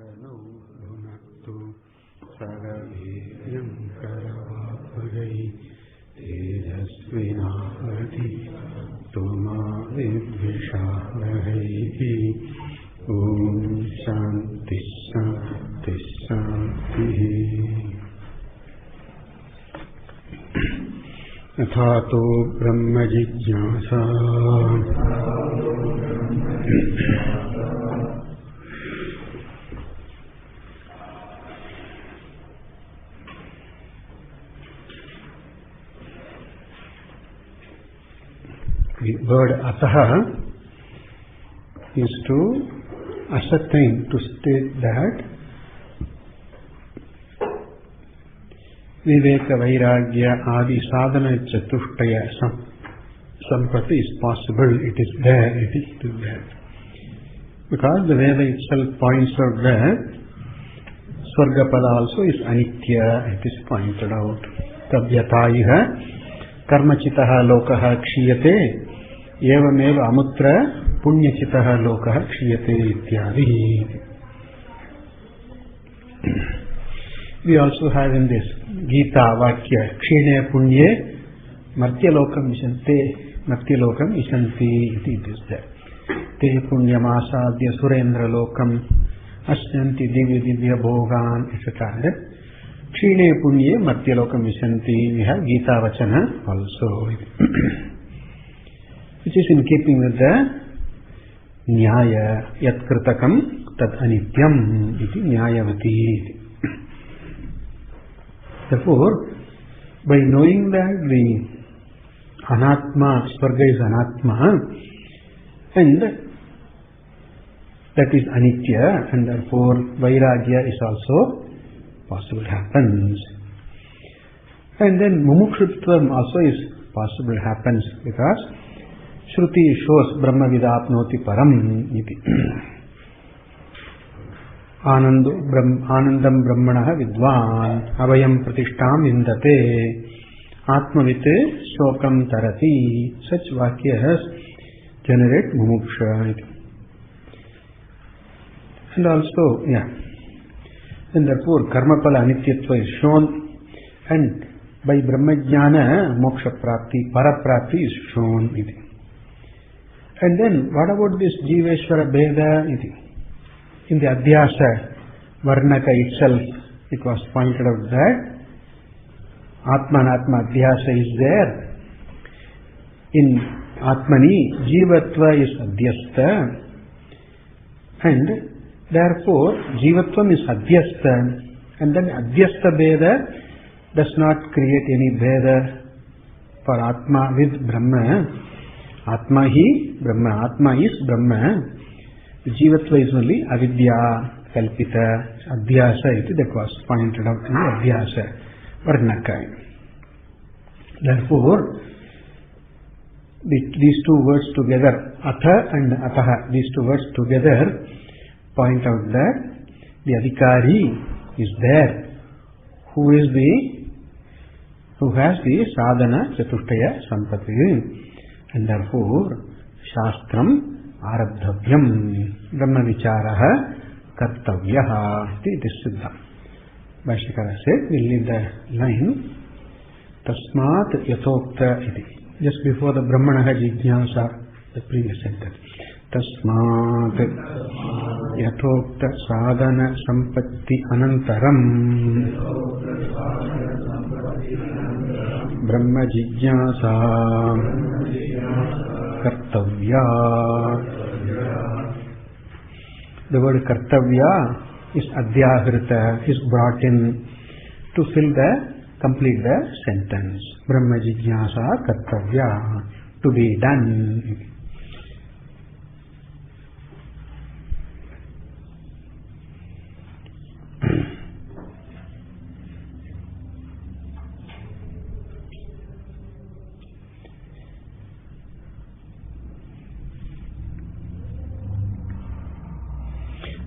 Sakalo Bhunaktu Saraveryam Karavapagai Tejasvinavati Tuma Vidvishavahai Om Shanti Shanti Shanti. Athato brahmajijnāsa The word artha is to ascertain, to state that Viveka Vairagya Adi Sadhana Chatushtaya Sampati is possible, it is there, it is there. Because the Veda itself points out that Swargapada also is anitya, it is pointed out. Tavyataiha karmachitaha lokaha kshiyate evameva amutra punyachitaha lokaha kshiyate ityadi. We also have in this Gita Vakya Kshine Punye Martyalokam Ishanti it is there. Te Punyamasadya Surendra Lokam Asyanti Divya Bhogan etc. Kshine Punye Martyalokam Ishanti. We have Gita Vachana also, which is in keeping with the niścaya Yat Kritakam Tad Anityam iti Nyayavati. Therefore, by knowing that the anatma, Swarga is anatma, and that is anitya, and therefore vairagya is also possible, happens. And then mumukshutvam also is possible, happens, because Shruti shows Brahmavidapnoti param iti. Anandam Brahmanaha Vidvan Avayam Pratishtam Indate Atmavite Shokam Tarati. Such vakyas generate mumuksha. And also, and therefore Karmapala Anityatva is shown, and by Brahmajnana Moksha Prapti, Paraprapti is shown. And then what about this Jiveshwara Bheda? In the Adhyasa Varnaka itself, it was pointed out that Atmanatma Adhyasa is there. In Atmani, Jivatva is Adhyasta, and therefore Jivatvam is Adhyasta, and then Adhyasta Bheda does not create any Bheda for Atma with Brahma. Atma hi Brahma, Atma is Brahma. Jivatva is only avidya, kalpita, adhyasa, that was pointed out in the adhyasa, varnaka. Therefore, these two words together, atha and ataha, these two words together point out that the adhikari is there, who has the sadhana chatushtaya sampati, and therefore, shastram arabdhavyam brahmavicharaha kartavyaha. It is siddha. Bhashyakara said, we will leave the line tasmat yatokta iti. Just before the brahmanaha jijnāsa, the previous sentence. Tasmat yatokta sadhana sampatti anantaram brahmajijnāsa kartavya. The word kartavya is adhyahrita, is brought in to complete the sentence. Brahmajijnāsa kartavya, to be done.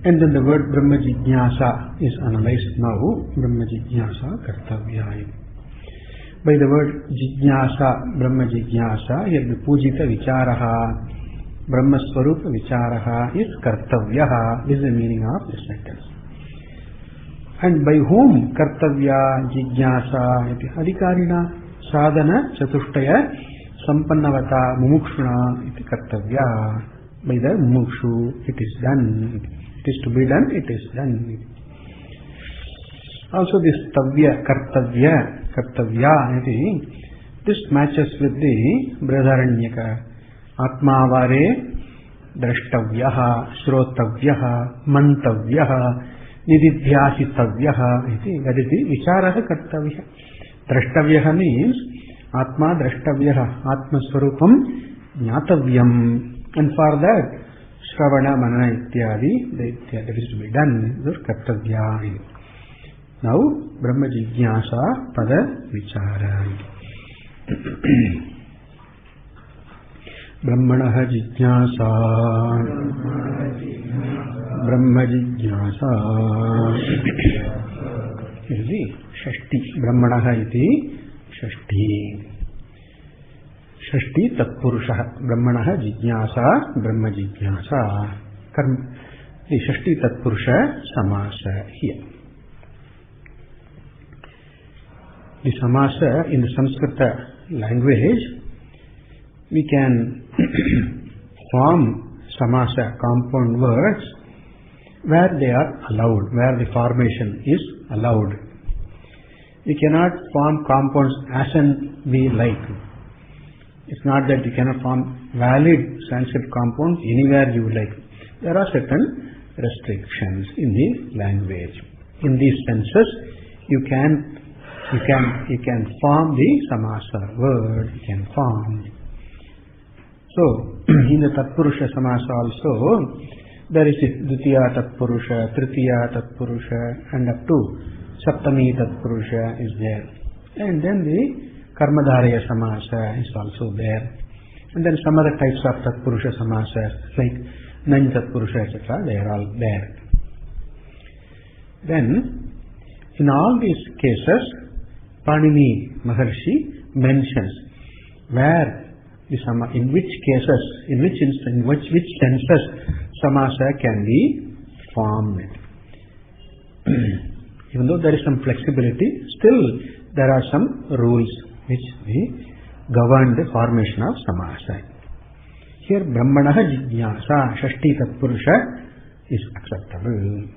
And then the word brahmajijnāsa is analyzed now. Brahmajijnāsa kartavya. By the word jijnāsa, brahmajijnāsa, here the pujita vicharaha, Brahmaswarupa vicharaha is kartavyaha, is the meaning of this sentence. And by whom? Kartavya jijnāsa iti adhikarina sadhana chatushtaya sampannavata mumukshuna iti kartavya. By the mumukshu it is done. It is to be done, it is done. Also this tavya, kartavya iti, this matches with the Brihadaranyaka. Atmavare drashtavyaha, shrotavyaha, mantavyaha, nididhyasitavyaha iti. That is the vicharaha kartavya. Drashtavyaha means atma drashtavyaha, atma swarupam jnatavyam. And for that, shravana, manana ityadi, that is to be done. This is kartavya. Now, brahmajijnāsa pada vichara. Brahmanaha jijnāsa, brahmajijnāsa. This is Shashti. Brahmanaha iti Shashti. Shashti tatpurushaha. Brahmanaha jijnāsa, brahmajijnāsa. The Shashti tatpurusha samasa here. The samasa in the Sanskrita language, we can form samasa, compound words, where they are allowed, where the formation is allowed. We cannot form compounds as and we like. It's not that you cannot form valid Sanskrit compounds anywhere you like. There are certain restrictions in the language. In these senses, you can form the samasa word. You can form. So in the tatpurusha samasa also, there is dvitiya tatpurusha, tritiya tatpurusha, and up to saptami tatpurusha is there. And then the karmadharaya samasa is also there. And then some other types of tatpurusha samasa like nan tatpurusha, etc. They are all there. Then in all these cases, Panini Maharshi mentions where the in which cases, in which instance, in which senses samasa can be formed. Even though there is some flexibility, still there are some rules which govern the formation of samasa. Here Brahmanaha jijnāsa, Shashti tatpurusha is acceptable.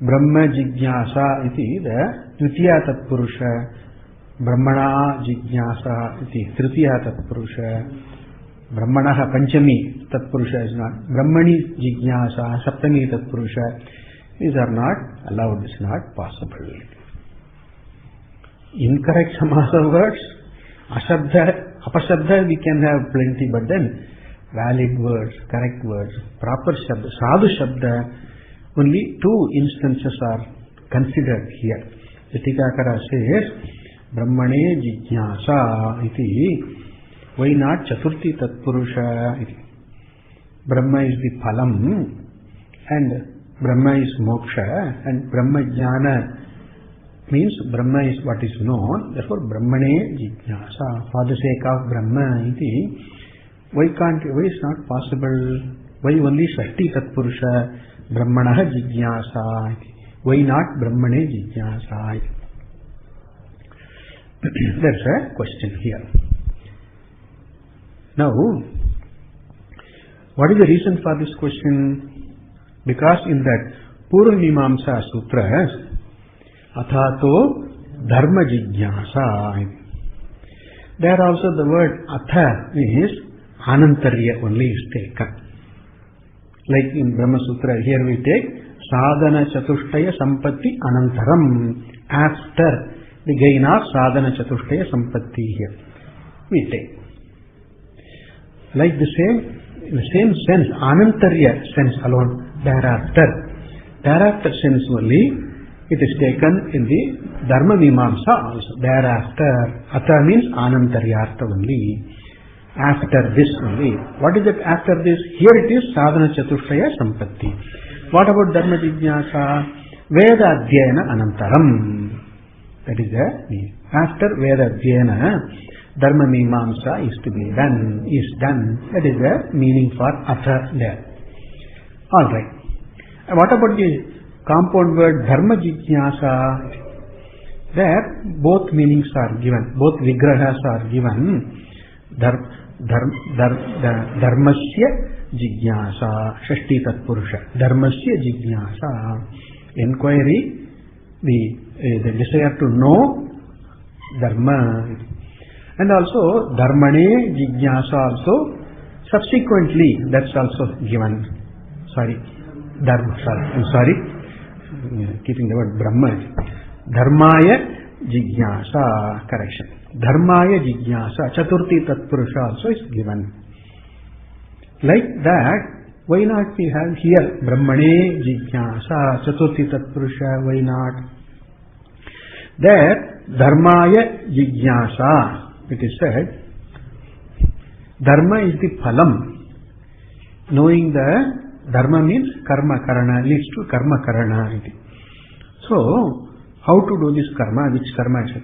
Brahmajijnāsa iti the dvitiya tatpurusha, Brahmana jijnāsa iti tritiya tatpurusha, Brahmanaha panchami tatpurusha is not, Brahmani jijnāsa, saptami tatpurusha, these are not allowed, it's not possible. Incorrect samasa words, ashabda, apashabda we can have plenty, but then valid words, correct words, proper shabda, sadhu shabda, only two instances are considered here. The Tikakara says, Brahmane jijnāsa iti, why not chaturthi tatpurusha iti? Brahma is the phalam, and Brahma is moksha, and Brahmajnana means Brahma is what is known, therefore Brahmane jijnāsa, for the sake of Brahma iti. Why is not possible? Why only Shashti tatpurusha, Brahmanaha jijnāsa iti? Why not Brahmane jijnāsa iti? There's a question here. Now, what is the reason for this question? Because in that Purvamimamsa Sutra, Athato Dharmajijnāsa, there also the word Atha is Anantarya only is taken. Like in Brahma Sutra, here we take Sadhana Chatushtaya Sampatti Anantaram, after the gain of Sadhana Chatushtaya Sampatti here. We take. Like the same, in the same sense, Anantarya sense alone, thereafter sense only, it is taken in the Dharma Mimamsa also. Thereafter, Atha means Anantaryartha only. After this only. What is it after this? Here it is Sadhana Chatushtaya Sampatti. What about Dharma Jijnāsa? Veda Adhyayana Anantaram. That is the meaning. After Veda Adhyayana, Dharma Mimamsa is to be done, is done. That is the meaning for Atha there. Alright. What about the compound word brahmajijnāsa? There both meanings are given, both vigrahas are given. Dharmasya jijnāsa, Shashti Tatpurusha. Dharmasya jijnāsa, inquiry, the desire to know dharma. And also dharmane jijnāsa also, subsequently, that's also given. Keeping the word Brahma. Dharmaya jijnāsa, correction. Dharmaya jijnāsa, Chaturthi Tatpurusha also is given. Like that, why not we have here Brahmane jijnāsa, Chaturthi Tatpurusha, why not? There, Dharmaya jijnāsa, it is said, Dharma is the phalam. Knowing the Dharma means karma karana, leads to karma karana. So, how to do this karma, which karma, etc.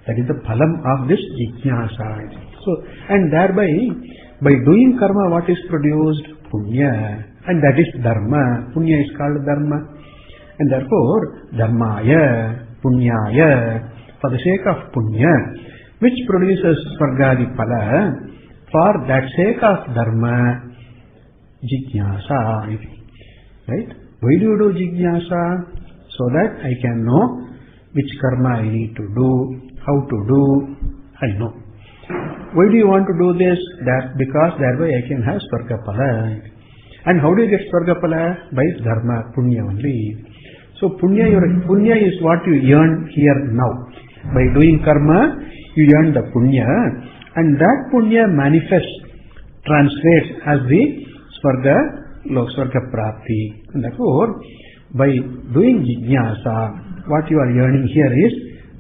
That is the phalam of this jijnāsa. So, and thereby, by doing karma, what is produced? Punya. And that is dharma. Punya is called dharma. And therefore, dharmaya, punyaya, for the sake of punya, which produces svargadi phala, for that sake of dharma, jijnāsa. Right? Why do you do jijnāsa? So that I can know which karma I need to do, how to do, I know. Why do you want to do this? That because thereby I can have Swargapala. And how do you get Swargapala? By dharma, punya only. So punya is what you earn here now. By doing karma, you earn the punya, and that punya manifests, translates as the Swarga Prapti. And therefore, by doing jijnāsa, what you are earning here is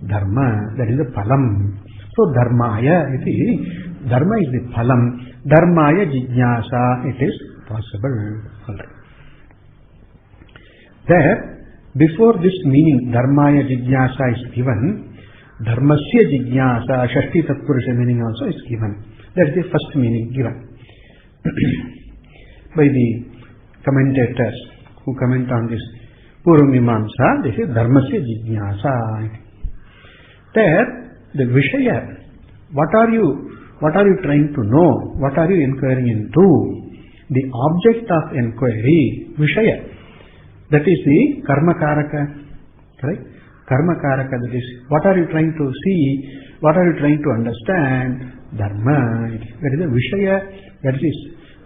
dharma, that is the phalam. So dharmaya, dharma is the phalam. Dharmaya jijnāsa, it is possible. There, before this meaning, dharmaya jijnāsa is given, dharmasya jijnāsa, Shashti Tatpurusha meaning also is given. That is the first meaning given by the commentators who comment on this Purvamimamsa. This is dharmasya jijnāsa. There, the Vishaya, what are you trying to know? What are you inquiring into? The object of inquiry, Vishaya, that is the Karma Karaka. Right? Karma Karaka, that is, what are you trying to see? What are you trying to understand? Dharma. That is the Vishaya,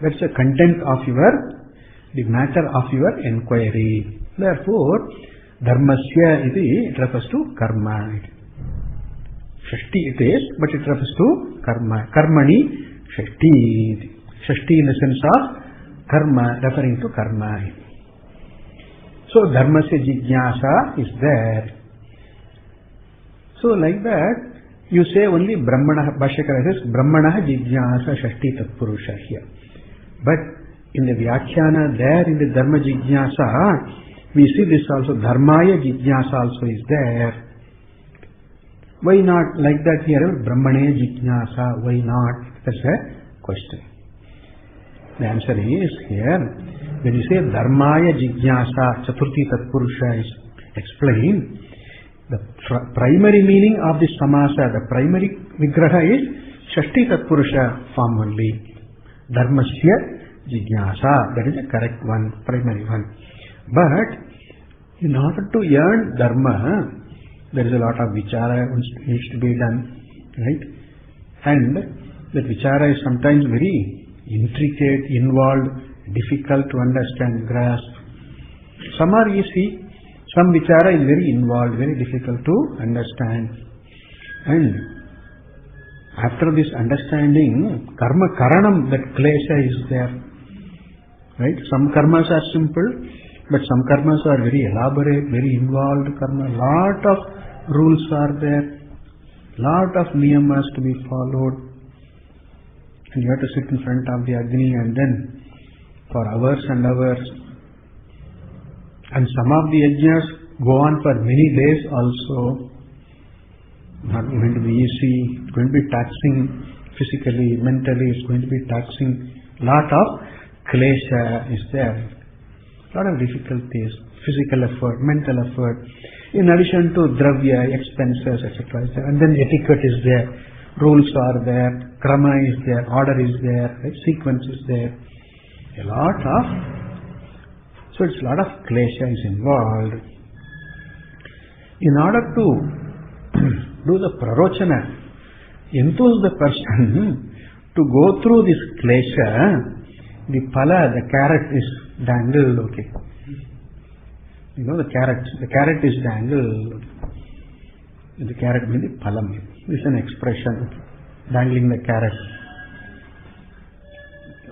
that's the content of the matter of your inquiry. Therefore, dharmasya it refers to karma. Shashti it is, but it refers to karma. Karmani shashti. Shashti in the sense of karma, referring to karma. So, dharmasya jijnāsa is there. So, like that, you say only Brahmana, Bhashyakara says, Brahmana jijnāsa shashti tatpurusha here. But in the Vyakhyana, there in the Dharma jijnāsa, we see this also, Dharmaya jijnāsa also is there. Why not like that here? Brahmane jijnāsa, why not? That's a question. The answer is here, when you say Dharmaya jijnāsa, Chaturthi Tatpurusha is explained, the primary meaning of this samasa, the primary vigraha is Shashti Tatpurusha form only. Dharmasya jijnāsa, that is the correct one, primary one. But in order to earn dharma, there is a lot of vichara needs to be done, right? And that vichara is sometimes very intricate, involved, difficult to understand, grasp. Some are easy, some vichara is very involved, very difficult to understand. And after this understanding, karma karanam, that klesha is there. Right? Some karmas are simple, but some karmas are very elaborate, very involved karma. Lot of rules are there, lot of niyamas to be followed. And you have to sit in front of the Agni and then for hours and hours. And some of the yajnas go on for many days also. Not going to be easy, it's going to be taxing physically, mentally, it's going to be taxing. Lot of klesha is there. lot of difficulties, physical effort, mental effort, in addition to dravya, expenses, etc. And then etiquette is there, rules are there, krama is there, order is there, right? Sequence is there. So it's a lot of klesha is involved. In order to do the prarochana, enthuse the person to go through this klesha, the phala, the carrot is dangled, okay. You know the carrot is dangled. The carrot means the phalam. This is an expression, dangling the carrot.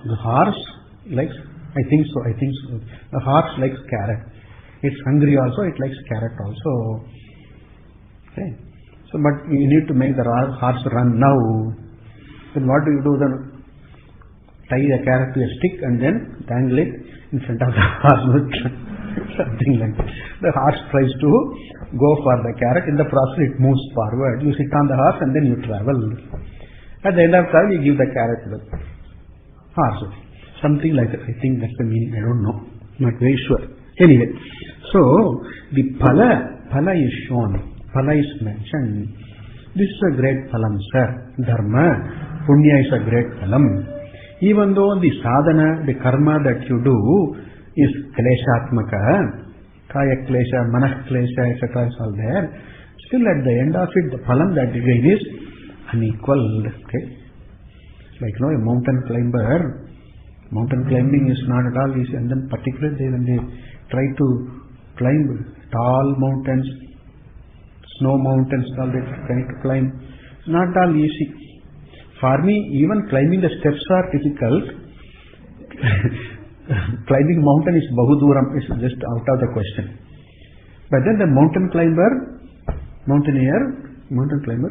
The horse likes, I think so. The horse likes carrot. It's hungry also, it likes carrot also. Okay. So, but you need to make the horse run now. Then what do you do then? Tie the carrot to a stick and then dangle it in front of the horse. Something like that. The horse tries to go for the carrot. In the process, it moves forward. You sit on the horse and then you travel. At the end of time, you give the carrot to the horse. Something like that. I think that's the meaning. I don't know. Not very sure. Anyway, so the phala is shown. Phala is mentioned. This is a great phalam, sir. Dharma, punya is a great phalam. Even though the sadhana, the karma that you do is kleshatmaka, kaya klesha, manah klesha, etc. is all there. Still at the end of it, the phalam that you gain is unequal. Okay? Like a mountain climber. Mountain climbing is not at all easy, and then particularly when they try to climb tall mountains, snow mountains, all they try to climb, it's not at all easy. For me, even climbing the steps are difficult. Climbing mountain is bahuduram, is just out of the question. But then the mountain climber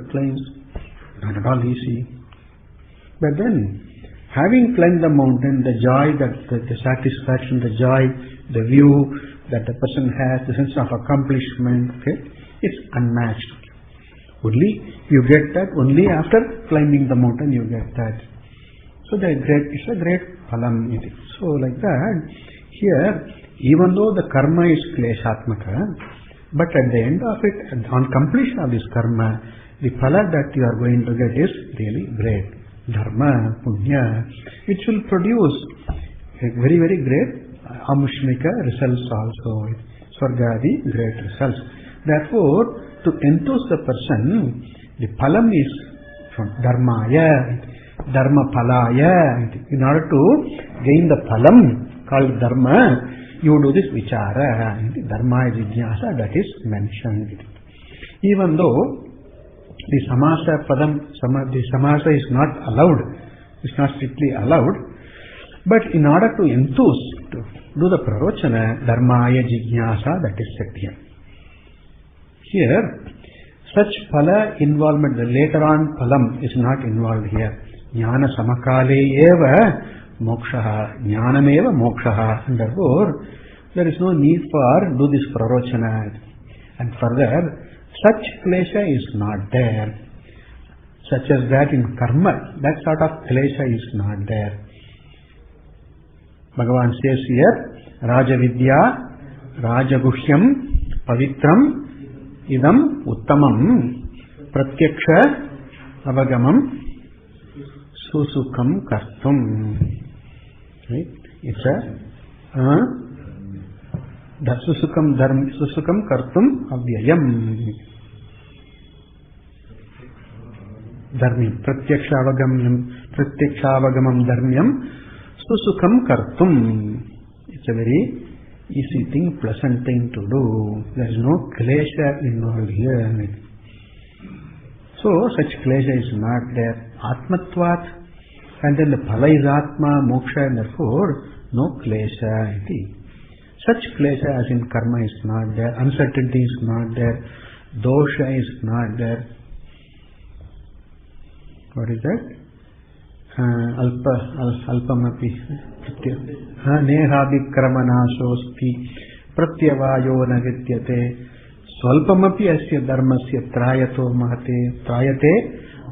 climbs, not at all easy. But then, having climbed the mountain, the joy, the satisfaction, the joy, the view that the person has, the sense of accomplishment, okay, it's unmatched. Only you get that, only after climbing the mountain you get that. So it's a great phalam. So like that, here, even though the karma is kleshatmaka, but at the end of it, on completion of this karma, the phala that you are going to get is really great. Dharma, punya, which will produce a very, very great amushmika results also. Swargadi, great results. Therefore, to enthuse the person, the phalam is from dharmaya, dharma phalaya. In order to gain the phalam called dharma, you do this vichara, brahmajijnāsa, that is mentioned. Even though the samasa padam, the samasa is not allowed, it's not strictly allowed, but in order to enthuse, to do the prarochana, dharmaya jijnāsa, that is said here. Here, such phala involvement, the later on phalam is not involved here. Jnana samakale eva mokshaha, jnanam eva mokshaha. And therefore, there is no need for do this prarochana. And further, such klesha is not there. Such as that in karma, that sort of klesha is not there. Bhagavan says here, Rajavidya, Rajaguhyam, Pavitram, Idam, Uttamam, Pratyaksha, Avagamam, Susukam, Kartum. Right? It's a Susukam Kartum Avyayam. Dharmyam. Pratyaksha-avagamam dharmyam Susukam Kartum. It's a very easy thing, pleasant thing to do. There is no klesha involved here. So, such klesha is not there. Atmatvat, and then the phala is atma, moksha, and therefore no klesha. Such klesha as in karma is not there, uncertainty is not there, dosha is not there. What is that? Alpamapi nehabhikramanashosti pratyavayo navityate swalpamapi asya dharmasya trayato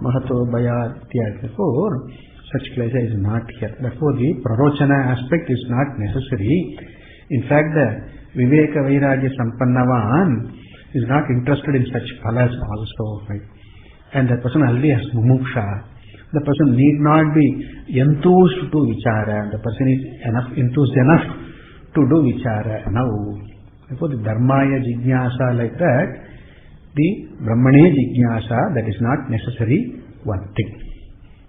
mahato bhayatya. Therefore, such klesha is not here. Therefore, the prarochana aspect is not necessary. In fact, the Viveka Vairagya Sampannavan is not interested in such phalas also. Right? And the person already has mumuksha. The person need not be enthused to vichara. The person is enthused enough to do vichara. Now, therefore the dharmaya jijnāsa like that, the brahmane jijnāsa, that is not necessary one thing.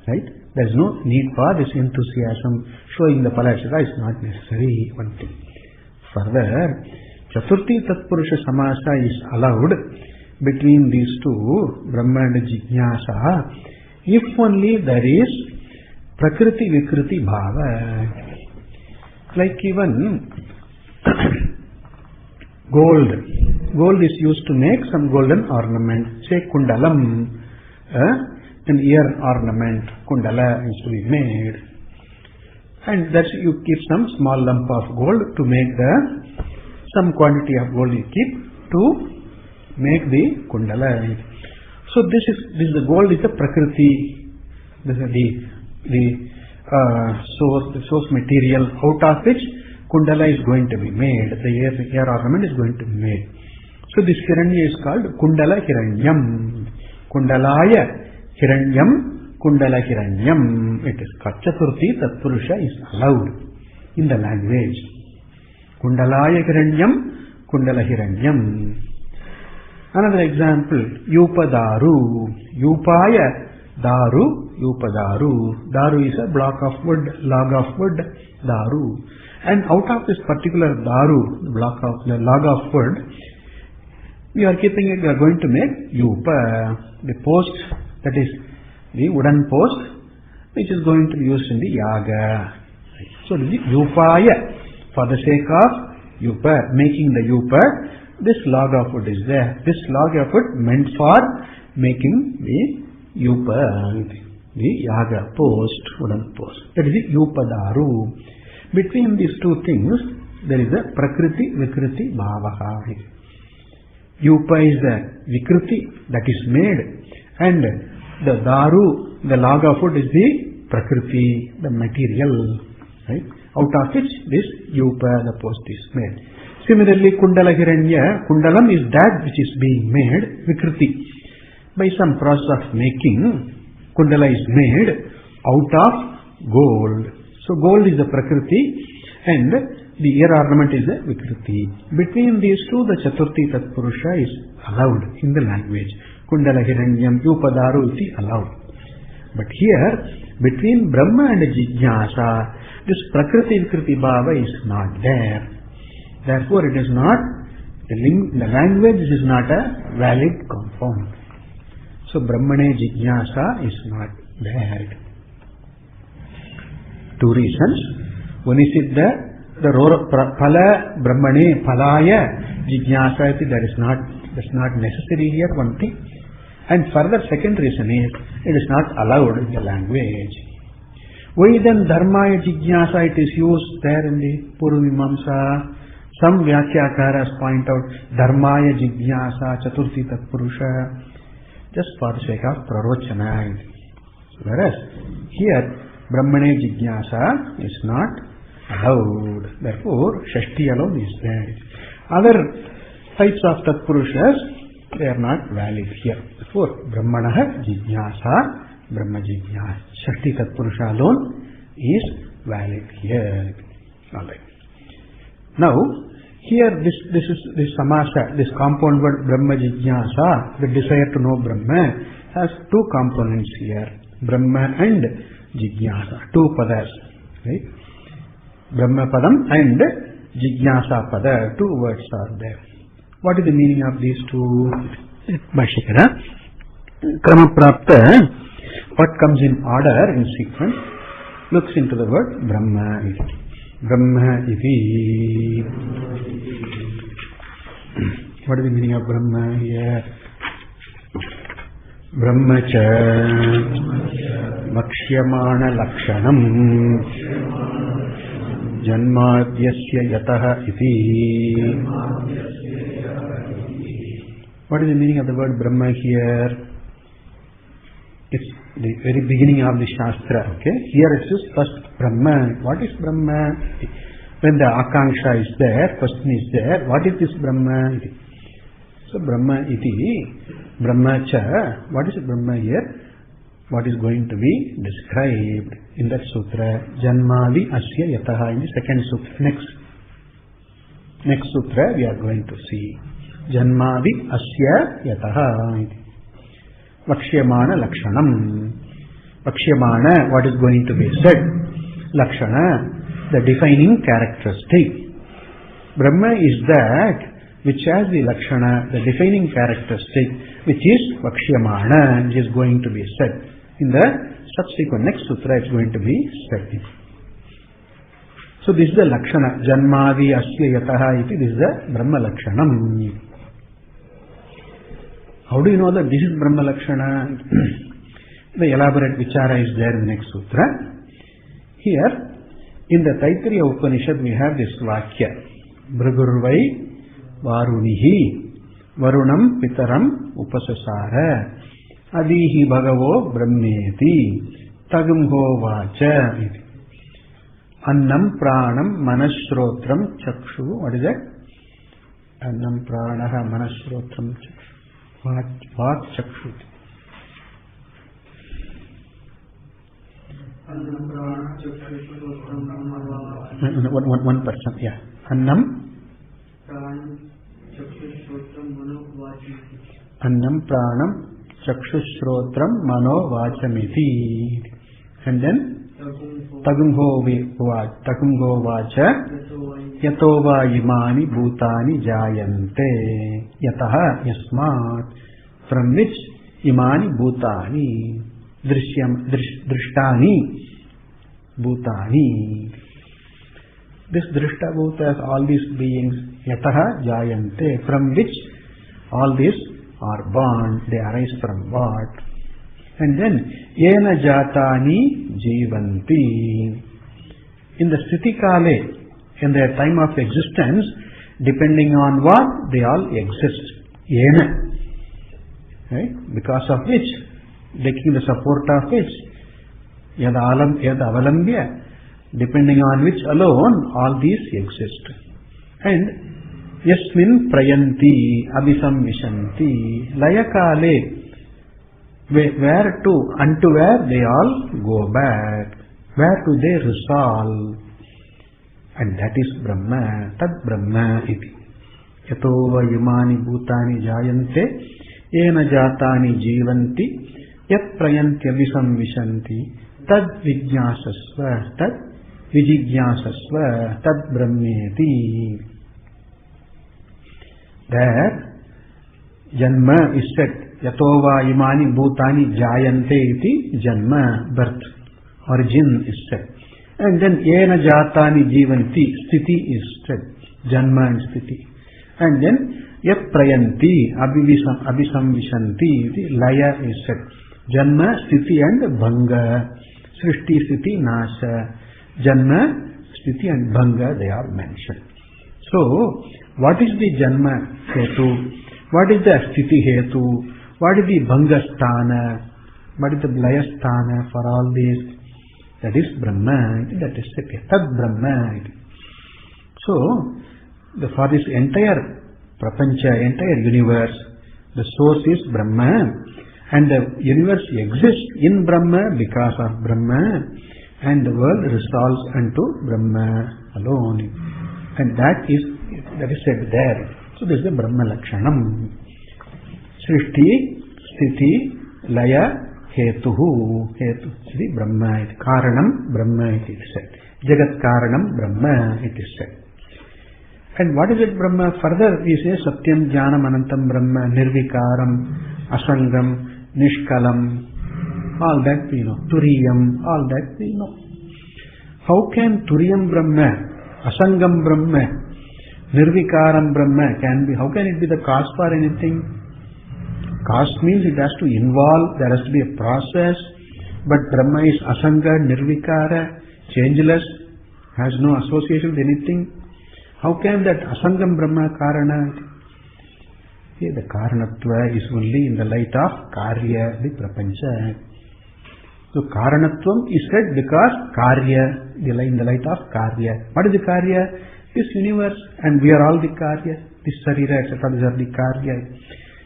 Right? There is no need for this enthusiasm showing the phala, etc. is not necessary one thing. Further, Chaturthi Tatpurusha Samasa is allowed between these two, Brahma and Jijnāsa, if only there is Prakriti Vikriti Bhava. Like even gold. Gold is used to make some golden ornament. Say kundalam, an ear ornament, kundala is to be made. And that's you keep some small lump of gold to make some quantity of gold you keep to make the kundala. So this is the gold is the prakriti, this is the source material out of which kundala is going to be made, the ear ornament is going to be made. So this hiranya is called kundala hiranyam. Kundalaya hiranyam, kundala hiranyam. It is called Chaturthi Tatpurusha is allowed in the language. Kundalaya hiranyam, kundala hiranyam. Another example, Yupadaru. Yupaya daru, Yupadaru. Daru is a block of wood, log of wood, daru. And out of this particular daru, the log of wood, we are keeping it, we are going to make Yupa, the post, that is the wooden post, which is going to be used in the yaga. So the Yupaya, for the sake of Yupa, making the Yupa, this log of wood is there. This log of wood meant for making the Yupa, the yaga post, wooden post. That is the Yupadaru. Between these two things, there is a Prakriti Vikriti Bhavaha. Yupa is the Vikriti that is made, and the Daru, the log of wood, is the Prakriti, the material, right? Out of which this Yupa, the post, is made. Similarly, Kundala Hiranya, Kundalam is that which is being made, Vikriti. By some process of making, Kundala is made out of gold. So gold is the Prakriti and the ear ornament is the Vikriti. Between these two, the Chaturthi Tatpurusha is allowed in the language. Kundala Hiranyam, Yupadaru is allowed. But here, between Brahma and Jijnāsa, this Prakriti Vikriti Bhava is not there. Therefore, it is not, the language is not a valid compound. So, Brahmane Jijnāsa is not there. Two reasons. One is the Phala Brahmane Phalaya Jijnāsa, that's not necessary here, one thing. And further, second reason is, it is not allowed in the language. Why then Dharmaya Jijnāsa it is used there in the Purvamimamsa? Some Vyakyakaras point out Dharmaya Jijnāsa, Chaturthi Tatpurusha, just for the sake of Prarochana. Whereas here, Brahmane Jijnāsa is not allowed. Therefore, Shashti alone is there. Other types of Tatpurushas, they are not valid here. Therefore, Brahmanaha Jijnāsa, Brahma Jijnāsa. Shashti Tatpurusha alone is valid here. Alright. Now, here this samasa, this compound word Brahma Jijnāsa, the desire to know Brahma, has two components here. Brahma and Jijnāsa, two padas, right? Brahma padam and Jijnāsa pada, two words are there. What is the meaning of these two? Bhashikara. Kramaprapta, what comes in order, in sequence, looks into the word Brahma. Brahma iti. What is the meaning of Brahma here? Brahmacha Makshyamana Lakshanam Janmadhyasya Yataha iti. What is the meaning of the word Brahma here? It's the very beginning of the Shastra. Okay? Here it says first Brahma. What is Brahma? when the akanksha is there, question is there, what is this Brahma? So Brahma iti, Brahma cha, what is Brahma here? What is going to be described in that sutra? Janmadi asya yataha, in the second sutra. Next sutra we are going to see. Janmadi asya yataha. Vakshyamana lakshanam. Vakshyamana, what is going to be said? Lakshana, the defining characteristic. Brahma is that which has the lakshana, the defining characteristic, which is vakshyamana, which is going to be said. In the subsequent next sutra, it's going to be said. So this is the lakshana. Janmadi asya yataha iti, this is the Brahma lakshanam. How do you know that this is Brahma lakshana? The elaborate vichara is there in the next sutra. Here, in the Taittiriya Upanishad, we have this vakya. Bhragurvai Varunihi Varunam Pitaram Upasasara Adihi Bhagavo Brahmeti Tagumho Vacha Annam Pranam Manashrotram Chakshu. What is that? Annam Pranaha Manashrotram Chakshu. What Chakshu? 1%, yeah. Annam Pranam Chakshushrotram Mano Vachamiti. And then Tagumho Vacha Yatova Imani Bhutani Jayante Yataha Yasmat, from which Imani Bhutani Drishtani Bhutani. This Drishta Bhutas, all these beings, Yataha Jayante, from which all these are born, they arise from what? And then Yena Jatani Jivanti. In the Sthiti Kale, in their time of existence, depending on what, they all exist. Yena. Right? Because of which, taking the support of which, Yad Avalambya, depending on which alone all these exist. And Yasmin Prayanti Abhisamvishanti Layakale, where to, unto where they all go back, where do they resolve? And that is Brahma, Tad Brahma iti. Yatova Yumani Bhutani Jayante Yena Jatani Jivanti Yat Prayanti Abhisamvishanti Tad Vijñāsasva, Tad Vijijñāsasva, Tad Brahmeti. There, Janma is said, Yatova Imani Bhutani Jayante iti, Janma, birth, origin is said. And then Yena Jatani Jivanti, Sthiti is said, Janma and Sthiti. And then Yat Prayanti, Abhisamvishanti iti, Laya is said, Janma, Sthiti and Bhanga. Srishti, Sthiti, Nasa. Janma, Sthiti and Bhanga, they are mentioned. So, what is the Janma Hetu? What is the Sthiti Hetu? What is the Bhanga Sthana? What is the Laya Sthana for all these? That is Brahma, that is Tad Brahma. So, for this entire Prapancha, entire universe, the source is Brahma. And the universe exists in Brahma because of Brahma, and the world resolves unto Brahma alone. And that is said there. So this is the Brahma Lakshanam. Srishti, Sthiti, Laya, Hetuhu. Hetu, Sri Brahma, Karanam, Brahma it is said. Jagat Karanam, Brahma it is said. And what is it Brahma? Further we say Satyam, Jnanam, Anantam, Brahma, Nirvikaram, Asangam, Nishkalam, all that we know. Turiyam, all that we know. How can Turiyam Brahma, Asangam Brahma, Nirvikaram Brahma can be, how can it be the cause for anything? Cause means it has to involve, there has to be a process, but Brahma is Asanga, Nirvikara, changeless, has no association with anything. How can that Asangam Brahma Karana? Here the Karanatva is only in the light of Karya, the Prapancha. So Karanatvam is said because Karya, in the light of Karya. What is the Karya? This universe, and we are all the Karya. This Sarira, etc. These are the Karya.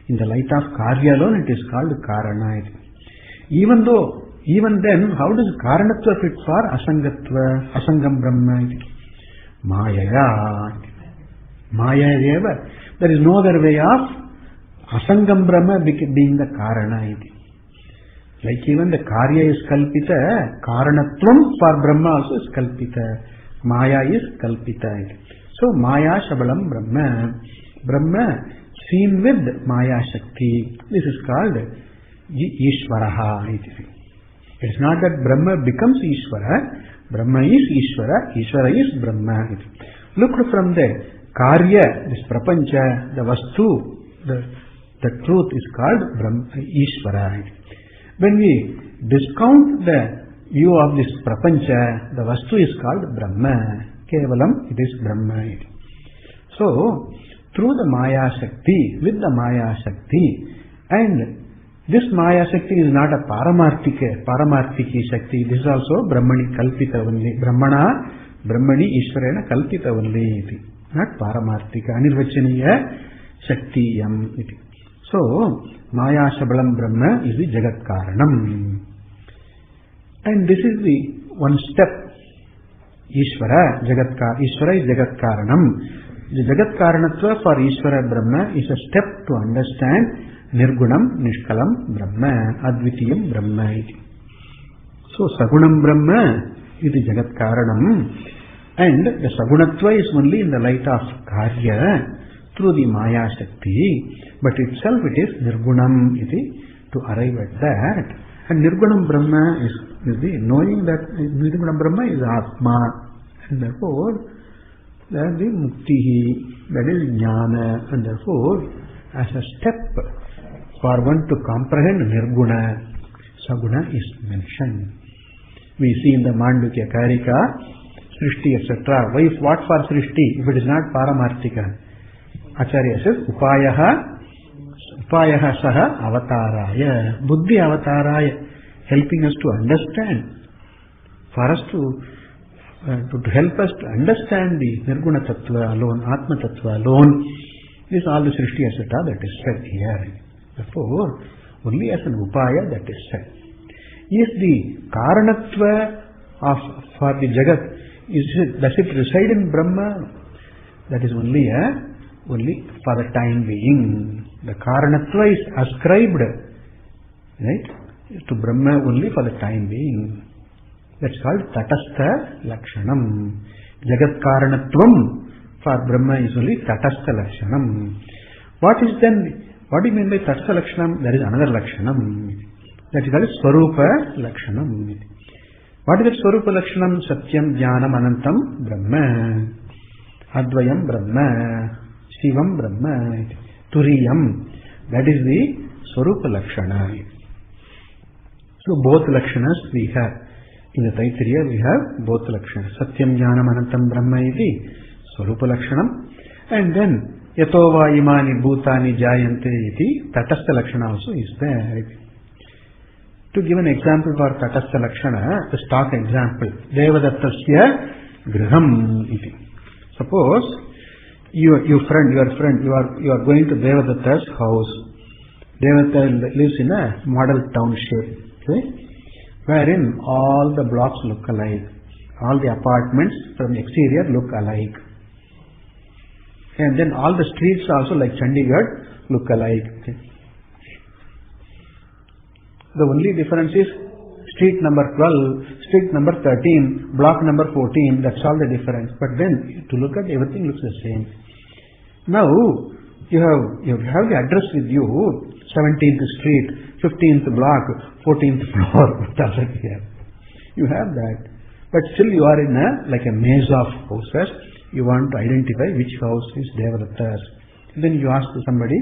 In the light of Karya alone, it is called Karana. Even then, how does Karanatva fit for Asangatva, Asangam Brahma? Mayaya. Maya eva. There is no other way of Asangam Brahma being the Karana. Like even the Karya is Kalpita, Karanatvam for Brahma also is Kalpita. Maya is Kalpita. So Maya Shabalam Brahma. Brahma seen with Maya Shakti. This is called Ishvaraha. It is not that Brahma becomes Ishvara. Brahma is Ishvara. Ishvara is Brahma. Look from the Karya, this Prapancha, the Vastu, the truth is called Brahma, Ishvara. When we discount the view of this Prapancha, the Vastu is called Brahma. Kevalam, it is Brahma. So, through the Maya Shakti, with the Maya Shakti, and this Maya Shakti is not a Paramartiki Shakti, this is also Brahmani Kalpita only. Brahmani Ishvarena Kalpita only. Not Paramartika, Anirvachaniya Shaktiyam. So, Maya Shabalam Brahma is the Jagat Karanam. And this is the one step. Ishvara is Jagat Karanam. The Jagat Karanatva for Ishvara Brahma is a step to understand Nirgunam, Nishkalam Brahma, Advitiyam Brahma. So, Sagunam Brahma is the Jagat Karanam. And the Sagunatva is only in the light of Karya through the Maya Shakti. But itself it is Nirgunam to arrive at that. And Nirgunam Brahma is the knowing that Nirgunam Brahma is Atma. And therefore, that is the Mukti, that is Jnana. And therefore, as a step for one to comprehend Nirguna, Saguna is mentioned. We see in the Mandukya Karika, Srishti, etc. What for Srishti if it is not Paramartika? Acharya says, Upayaha Saha Avataraya. Buddhi Avataraya. Helping us to understand. For us to help us to understand the Nirguna Tattva alone, Atma Tattva alone, is all the Srishti, etc. that is said here. Therefore, only as an Upaya that is said. Is the Karanatva for the Jagat, does it reside in Brahma? That is only for the time being. The Karanatva is ascribed, right, to Brahma only for the time being. That's called Tatastha Lakshanam. Jagat Karanatvam for Brahma is only Tatastha Lakshanam. What do you mean by Tatastha Lakshanam? There is another Lakshanam. That is called Swarupa Lakshanam. What is that Swarupa Lakshanam? Satyam, Jnanam, Anantam, Brahma. Advayam, Brahma. Shivam, Brahma. Turiyam. That is the Swarupa Lakshana. So both Lakshanas we have. In the Taittiriya we have both Lakshanas. Satyam, Jnanam, Anantam, Brahma iti Swarupa Lakshanam. And then Yatova imani bhutani jayante iti Tatastha Lakshana also is there. To give an example for Tatastha Lakshana, the stock example, Devadattasya Griham iti. Suppose your friend, you are going to Devadatta's house. Devadatta lives in a model township, wherein all the blocks look alike. All the apartments from the exterior look alike. And then all the streets also like Chandigarh look alike. The only difference is street number 12, street number 13, block number 14, that's all the difference. But then to look at everything looks the same. Now you have the address with you, 17th street, 15th block, 14th floor, you have that. But still you are in a maze of houses. You want to identify which house is Devadatta's. Then you ask somebody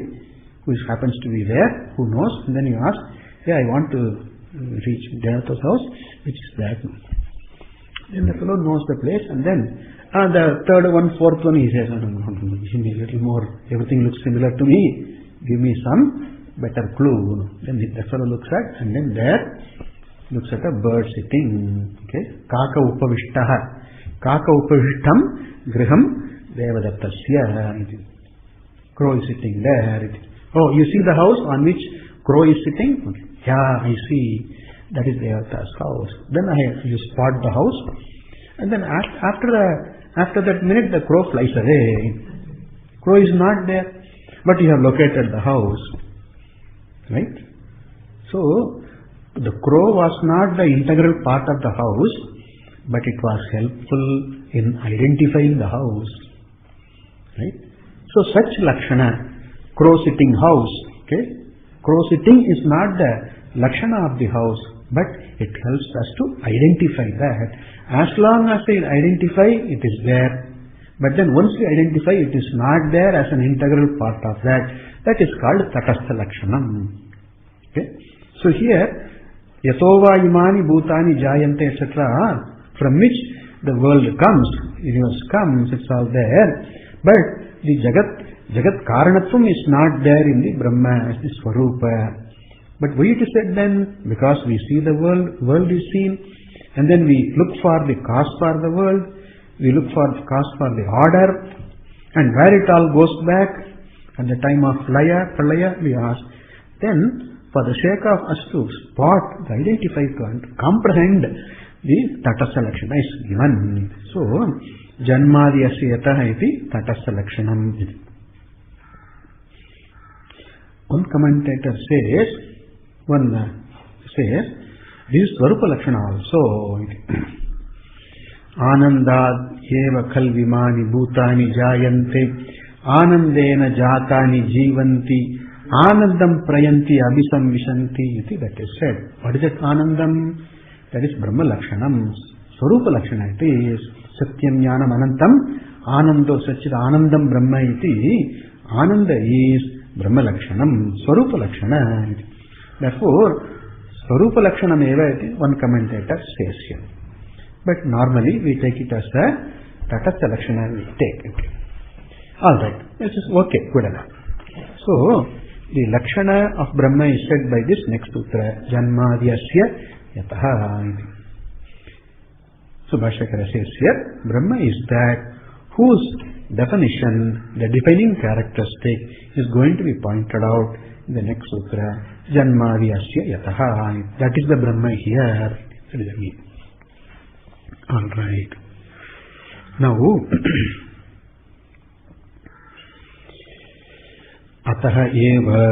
who happens to be there, who knows, and then you ask, I want to reach Devadatta's house, which is that. Then the fellow knows the place, and then the third one, fourth one, he says, no, give me a little more, everything looks similar to me, give me some better clue. Then the fellow looks at, and then there, looks at a bird sitting. Okay, kaka upavishtaha. Kaka upavishtam griham devadatasya. Crow is sitting there. Oh, you see the house on which crow is sitting? Okay. Yeah, I see. That is Devata's house. Then you spot the house, and then after that minute the crow flies away. Crow is not there, but you have located the house, right? So the crow was not the integral part of the house, but it was helpful in identifying the house, right? So such lakshana, crow sitting house, okay? Crow sitting is not the lakshana of the house, but it helps us to identify that. As long as we identify, it is there. But then once we identify, it is not there as an integral part of that. That is called tatastha lakshanam. Okay? So here, yatova imani bhutani jayante etc., from which the world comes, universe comes, it's all there. But the Jagat Karanatvam is not there in the Brahma as the Swarupa. But why it is said then? Because we see the world is seen, and then we look for the cause for the world, we look for the cause for the order, and where it all goes back, at the time of Pralaya, we ask. Then, for the sake of us to spot, to identify, to comprehend, the tatastha lakshana is given. So, janmadhyasya yataha iti tatastha lakshanam. One commentator says, this is Swarupa Lakshana also. Anandad eva kalvimani bhutani jayante anandena jatani jivanti anandam prayanti abhisam vishanti iti, that is said. What is that Anandam? That is Brahma Lakshanam. Swarupa Lakshana it is. Satyam Jnanam Anantam Anando Sachid Anandam Brahma iti. Ananda is Brahma Lakshanam. Swarupa Lakshana. Therefore, Swarupa Lakshanam eva, one commentator says here. But normally we take it as a Tatastha Lakshana we take it. Alright, this is okay, good enough. So, the Lakshana of Brahma is said by this next sutra, Janmadhyasya Yataha. So, Bhashyakara says here, Brahma is that whose definition, the defining characteristic is going to be pointed out in the next sutra, Janmadhyasya Yataha. That is the Brahma here. That is the meaning. Alright. Now, Ataha eva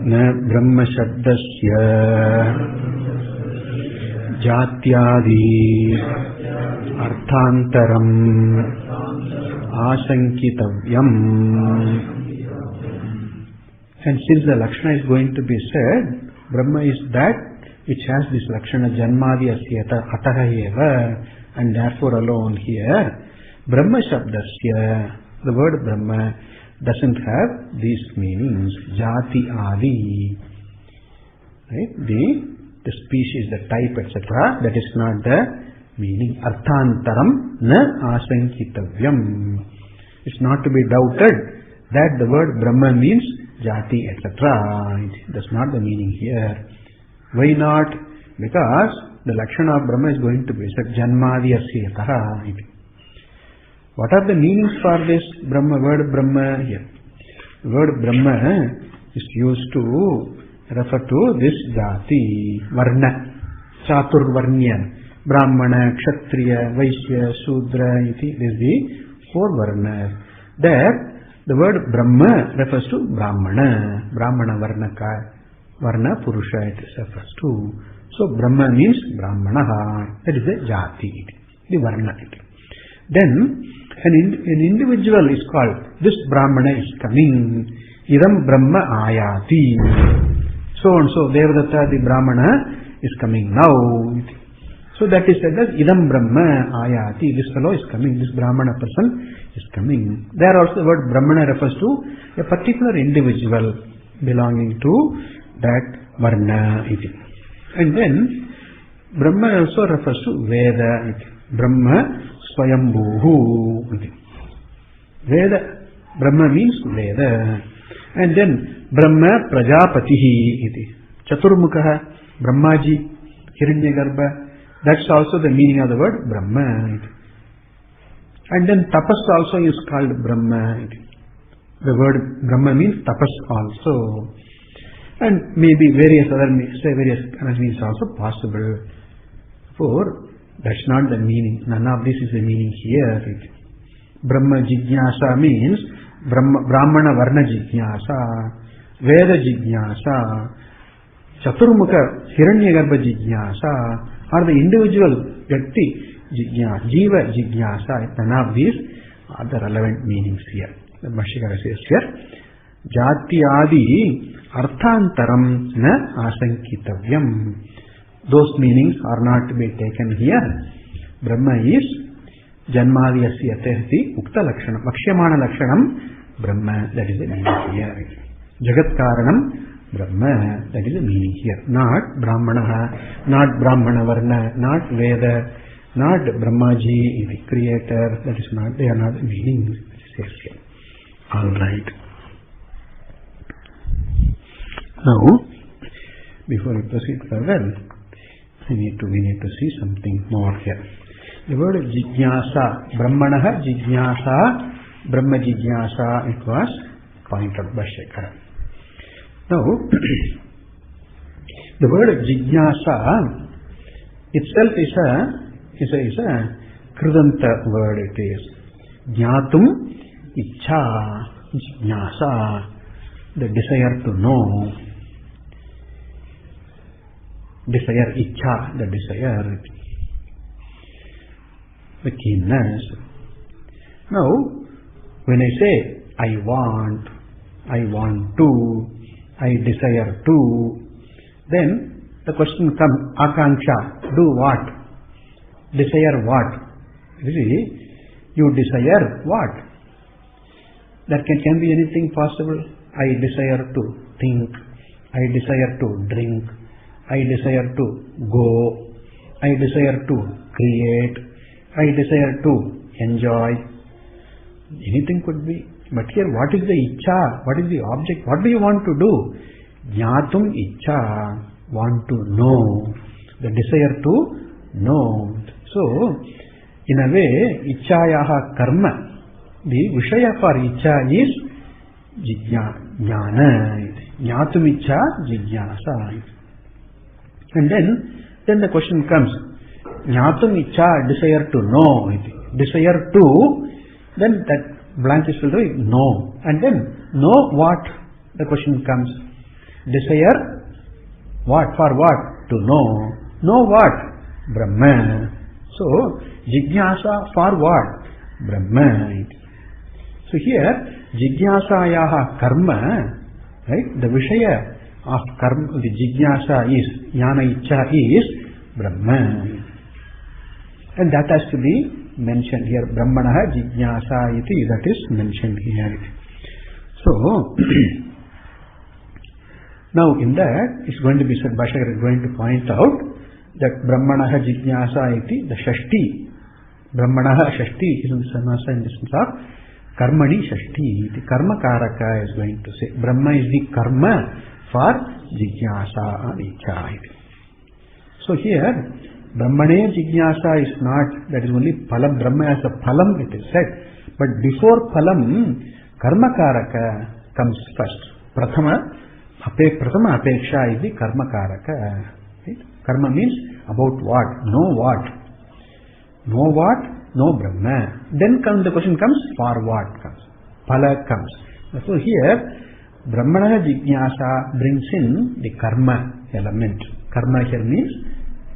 na Brahma śabdasya jatyādi arthantaram āsankitavyam. And since the Lakshana is going to be said, Brahma is that which has this Lakshana Janmadhyasya Ataha eva, and therefore alone here, Brahma śabdasya, the word Brahma doesn't have these meanings, jati adi, right? The species, the type, etc. That is not the meaning. Arthantaram na asankitavyam. It's not to be doubted that the word Brahma means jati, etc. That's not the meaning here. Why not? Because the Lakshana of Brahma is going to be said Janmadhyasya yataha. What are the meanings for this Brahma, word Brahma here? The word Brahma is used to refer to this jati, varna, chatur varnya, Brahmana, Kshatriya, Vaishya, Shudra, iti. This is the four varnas. There, the word Brahma refers to Brahmana, Brahmana varnaka, varna purusha it refers to. So Brahma means Brahmana, that is the jati, the varna. Then, an individual is called, this Brahmana is coming, idam Brahma ayati. So and so, Devadatta, the Brahmana, is coming now. So that is said as idam Brahma ayati. This fellow is coming, this Brahmana person is coming. There also the word Brahmana refers to a particular individual belonging to that Varna. And then, Brahma also refers to Veda. Brahma Swayambhuhu. Veda, Brahma means Veda. And then Brahma Prajapatihi iti. Chaturmukha. Brahmaji, Hiranyagarbha, that's also the meaning of the word Brahma. And then tapas also is called Brahma. The word Brahma means tapas also. And maybe various other meanings also possible. For that's not the meaning. None of this is the meaning here. Brahmajijnāsa means Brahmana Varna Jijnāsa, Veda Jijnāsa, Chaturmukha Hiranyagarbha Jijnāsa, or the individual Vyakti Jijnāsa, Jiva Jijnāsa. None of these are the relevant meanings here. The Bhashyakara says here, Jati Adi Arthantaram na asankitavyam. Those meanings are not to be taken here. Brahma is Janmadiyasya Tehti Ukta Lakshanam, Vakshyamana Lakshanam Brahma, that is the meaning here. Jagat Karanam Brahma, that is the meaning here. Not Brahmana, not Brahmana Varna, not Veda, not Brahmaji, the creator, that is not, they are not the meanings. Alright. Now, before we proceed further, we need to see something more here. The word Jijnāsa, Brahmanaha Jijnāsa, Brahmajijnāsa, it was pointed out by Bhashyakara. Now, the word Jijnāsa itself is a Kridanta word. It is Jnatum Ichha Jijnāsa, the desire to know. Desire, Ichha, the desire, the keenness. Now, when I say I want to, I desire to, then the question comes, Akanksha, do what? Desire what? You see, you desire what? That can be anything possible. I desire to think, I desire to drink, I desire to go, I desire to create, I desire to enjoy. Anything could be. But here, what is the Ichha? What is the object? What do you want to do? Jnatum Ichha, want to know. The desire to know. So, in a way, Ichhayaha karma, the Vishaya for Ichha is Jnana. Jnatum Ichha Jijnāsa. And then the question comes, Jnatum Ichha, desire to know. Desire to, then that blank is filled with know. And then, know what? The question comes. Desire what? For what? To know. Know what? Brahma. So, Jijnāsa for what? Brahma. So here, Jijnāsayaha karma, right? The Vishaya of karma, the Jijnāsa is, Jnana Ichha is Brahma. And that has to be mentioned here. Brahmanaha Jijnāsa iti, that is mentioned here. So, now in that, it's going to be said, Bhashyakara is going to point out that Brahmanaha Jijnāsa iti, the Shashti. Brahmanaha Shashti is in the Samasa in the sense of Karmani Shashti. The Karma Karaka is going to say. Brahma is the Karma for Jijnāsa and Ichha. So here, Brahmane Jijnāsa is not, that is only Phalam. Brahma as a Phalam it is said. But before Phalam, Karma Karaka comes first. Prathama Apeksha is the Karma Karaka. Right? Karma means about what? Know what? Know what? Know Brahma. Then the question comes, for what comes? Phala comes. So here, Brahmana Jijnāsa brings in the karma element. Karma here means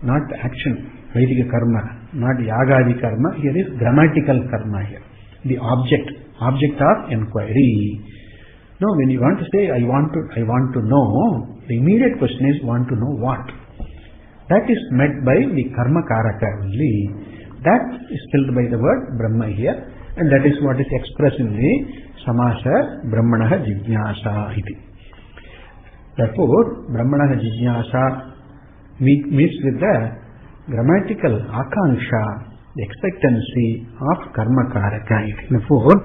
not action, Vedic karma, not yagadi karma. Here is grammatical karma here. The object of inquiry. Now when you want to say, I want to know, the immediate question is, want to know what? That is met by the karma karaka only. That is filled by the word Brahma here, and that is what is expressed in the Samasa Brahmanaha Jijnāsa iti. Therefore, Brahmanaha Jijnāsa meets with the grammatical akanksha, the expectancy of karma karaka iti. Therefore,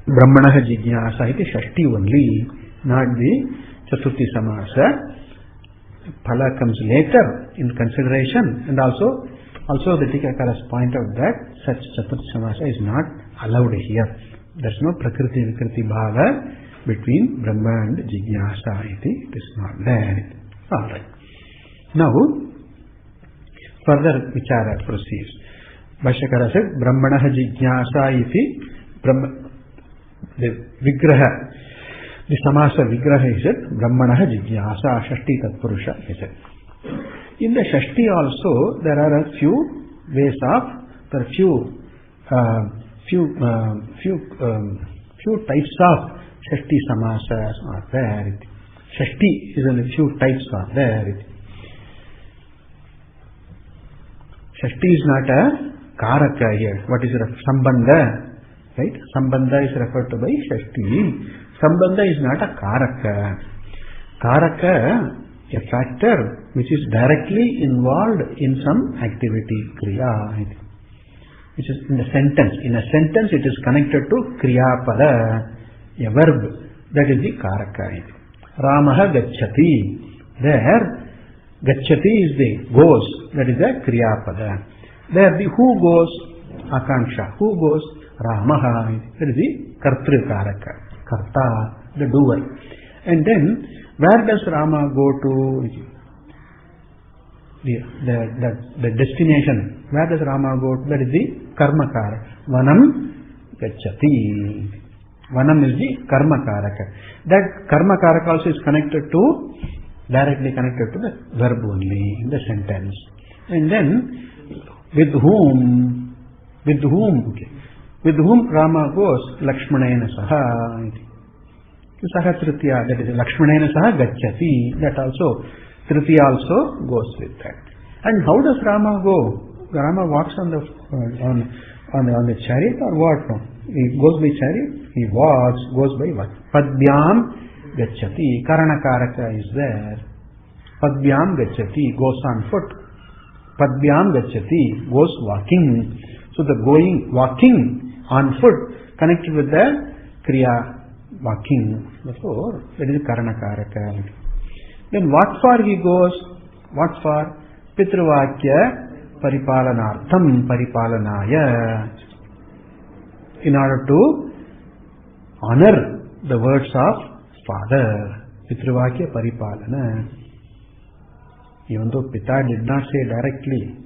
Brahmanaha Jijnāsa iti Shashti only, not the Chaturthi Samasa. phala comes later in consideration, and also the Tikakaras point out that such Chaturth Samasa is not allowed here. There is no Prakriti Vikriti Bhava between Brahma and Jijnāsa. It is not there. Alright. Now, further Vichara proceeds. Bhashyakara said, Brahmanaha Jijnāsa iti the Vigraha. The Samasa Vigraha is said, Brahmanaha Jijnāsa, Shashti Tatpurusha is said. In the Shashti also, there are a few ways of, there are few types of Shashti Samasas are there. Shashti is in a few types are there. Shashti is not a Karaka here. What is it? Sambandha. Right? Sambandha is referred to by Shashti. Sambandha is not a Karaka. Karaka, a factor which is directly involved in some activity, Kriya, which is in a sentence. In a sentence it is connected to Kriya Pada, a verb. That is the Karaka. Ramaha Gacchati. There, Gacchati is the goes. That is the Kriya Pada. There the who goes, Akanksha. Who goes? Ramaha. That is the Kartri Karaka. Karta, the doer. And then, where does Rama go to? The destination. Where does Rama go to? That is the Karmakara. Vanam Gacchati. Vanam is the Karmakaraka. That Karmakaraka also is directly connected to the verb only in the sentence. And then, with whom Rama goes? Lakshmanena Saha. Saha Tritiya, that is Lakshmanena Saha Gacchati. That also, Tritiya also goes with that. And how does Rama go? Rama walks on the chariot or what? He goes by chariot? He walks, goes by what? Padbyam Gacchati. Karanakaraka is there. Padbyam Gacchati, goes on foot. Padbyam Gacchati, goes walking. So the walking on foot connected with the Kriya walking. Therefore, that is Karanakaraka. Then what for he goes? What for? Pitruvakya Paripalanartham Paripalanaya. In order to honor the words of father. Pitruvakya Paripalana. Even though Pita did not say directly,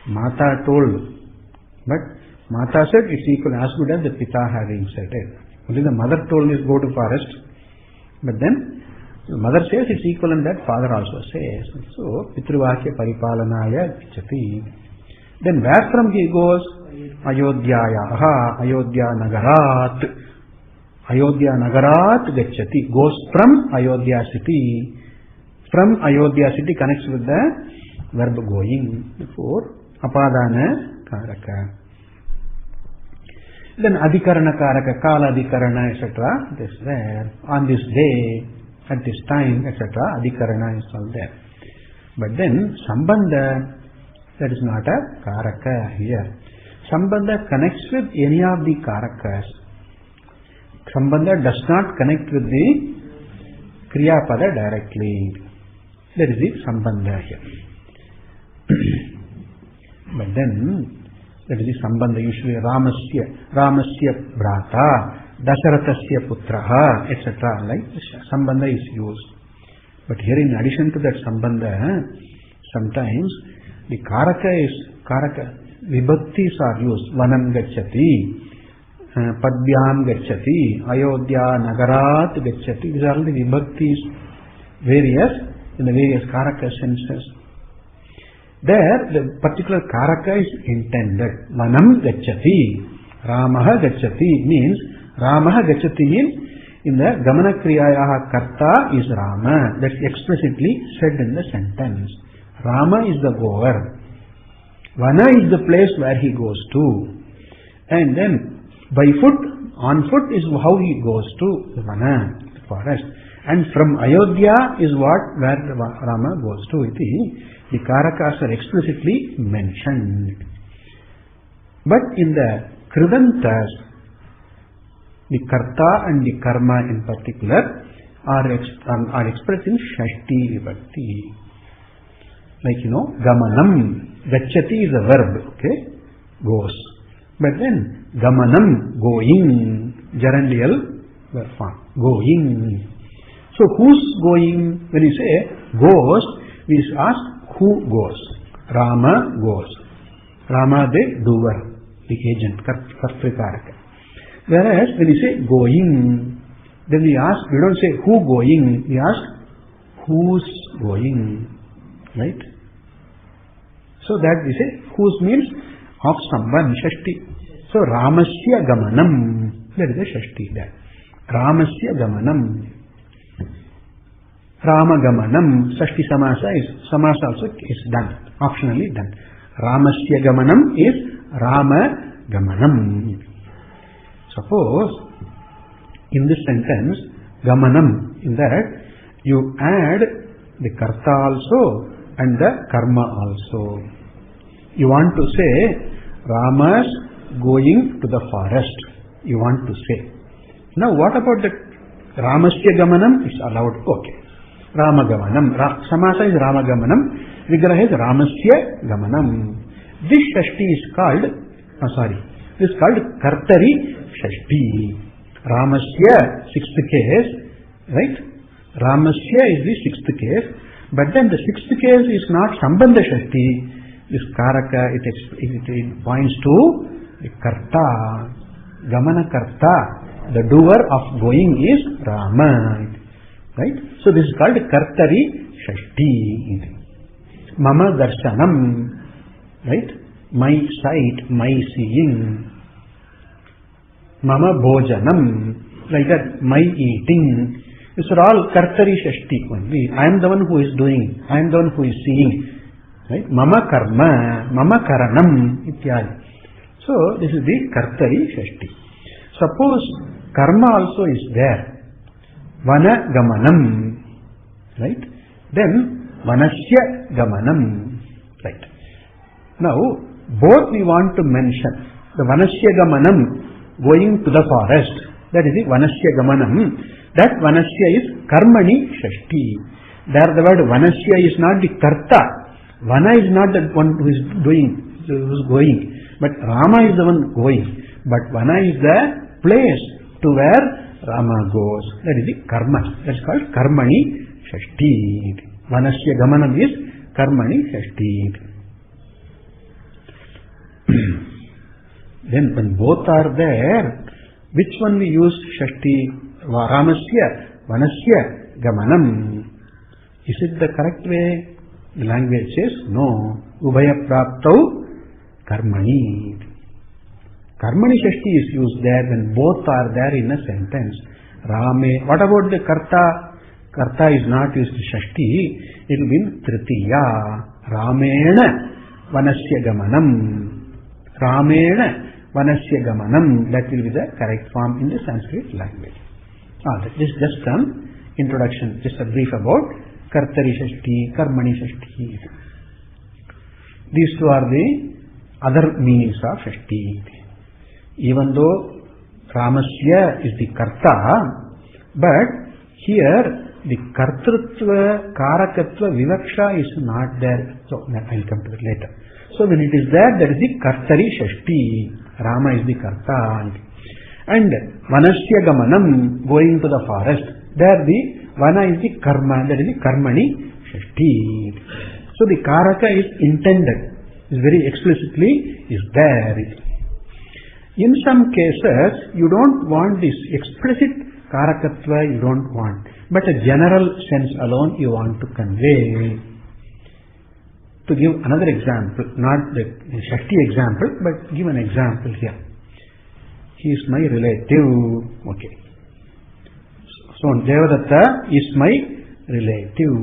Mata told. But Mata said it's equal as good as the Pita having said it. Only the mother told is go to forest. But then the mother says it's equivalent that father also says. So Pitruvakya Paripalanaya Gacchati. Then where from he goes? Ayodhyayaha, Ayodhya Nagarat. Ayodhya Nagarat Gacchati. Goes from Ayodhya city. From Ayodhya city connects with the verb going. Therefore, Apadana Karaka. Then Adhikarana Karaka, Kala Adhikarana, etc. This there. On this day, at this time, etc. Adhikarana is all there. But then Sambandha, that is not a Karaka here. Sambandha connects with any of the Karakas. Sambandha does not connect with the Kriya Pada directly. That is the Sambandha here. But then, that is the Sambandha, usually Ramasya Brata, Dasarathasya Putraha, etc. Like Sambandha is used. But here in addition to that Sambandha, sometimes the Karaka, Vibhaktis are used. Vanam Gacchati, Padbyam Gacchati, Ayodhya Nagarat Gacchati. These are all the Vibhaktis, in the various Karaka senses. There, the particular Karaka is intended. Vanam Gacchati, Ramaha Gacchati means, Ramaha Gacchati means, in the Gamana Kriyayaha Karta is Rama. That's explicitly said in the sentence. Rama is the goer. Vana is the place where he goes to. And then, by foot, on foot is how he goes to the Vana, the forest. And from Ayodhya is where Rama goes to. The Karakas are explicitly mentioned. But in the Kridantas, the Karta and the Karma in particular are expressed in Shashti Vibhakti. Like, gamanam. Gacchati is a verb, okay? Goes. But then, gamanam, going. Gerundial verb form. Going. So, who's going? When you say goes, we ask who goes. Rama goes. Rama, the doer, the agent, kartrikaraka. Whereas, when you say going, then we don't say who going, we ask who's going. Right? So that we say whose means of someone, Shashti. So Ramasya Gamanam, that is a Shashti there. Ramasya Gamanam. Rama Gamanam, Shashti Samasa also is done, optionally done. Ramasya Gamanam is Rama Gamanam. Suppose in this sentence, Gamanam, in that you add the Karta also and the Karma also. You want to say Rama's going to the forest. You want to say. Now what about the Ramasya Gamanam? It's allowed. Okay. Rama Gamanam. Samasa is Rama Gamanam. Vigraha is Ramasya Gamanam. This Shashti is called, this is called Kartari Shashti. Ramasya, sixth case, right? Ramasya is the sixth case, but then the sixth case is not Sambandha Shashti. This Karaka, it points to the Karta, Gamana Karta. The doer of going is Rama, right? So this is called Kartari Shashti. Mama Darshanam, right? My sight, my seeing. Mama Bhojanam, like that, my eating. These are all Kartari Shashti only. I am the one who is doing, I am the one who is seeing. Right? Mama Karma, Mama Karanam, ityadi. So, this is the Kartari Shashti. Suppose Karma also is there. Vana Gamanam, right? Then, Vanasya Gamanam, right? Now, both we want to mention. The Vanasya Gamanam, going to the forest, that is the Vanasya Gamanam. That Vanasya is Karmani Shashti. There the word Vanasya is not the Karta. Vana is not the one who is doing, who is going. But Rama is the one going. But Vana is the place to where Rama goes. That is the Karma. That is called Karmani Shashti. Vanasya Gamanam is Karmani Shashti. Then when both are there, which one we use Shashti? Ramasya, Vanasya, Gamanam. Is it the correct way? The language says no. Ubhaya Praptau Karmani. Karmani Shashti is used there when both are there in a sentence. Rame. What about the Karta? Karta is not used to Shashti. It will be in Tritiya. Ramena Vanasya Gamanam. Ramena Vanasya Gamanam. That will be the correct form in the Sanskrit language. This is just an introduction, just a brief about Kartari Shashti, Karmani Shashti. These two are the other meanings of Shashti. Even though Ramasya is the Karta, but here the Kartrutva, Karakatva, Vivaksha is not there. So I will come to that later. So when it is there, that is the Kartari Shashti. Rama is the Karta. And Vanasya Gamanam, going to the forest. There the Vana is the Karma, that is the Karmani Shashti. So the Karaka is intended, is very explicitly is there. In some cases, you don't want this explicit Karakatva, you don't want, but a general sense alone you want to convey. To give another example, not the Shakti example, but give an example here. He is my relative. Okay. So Devadatta is my relative.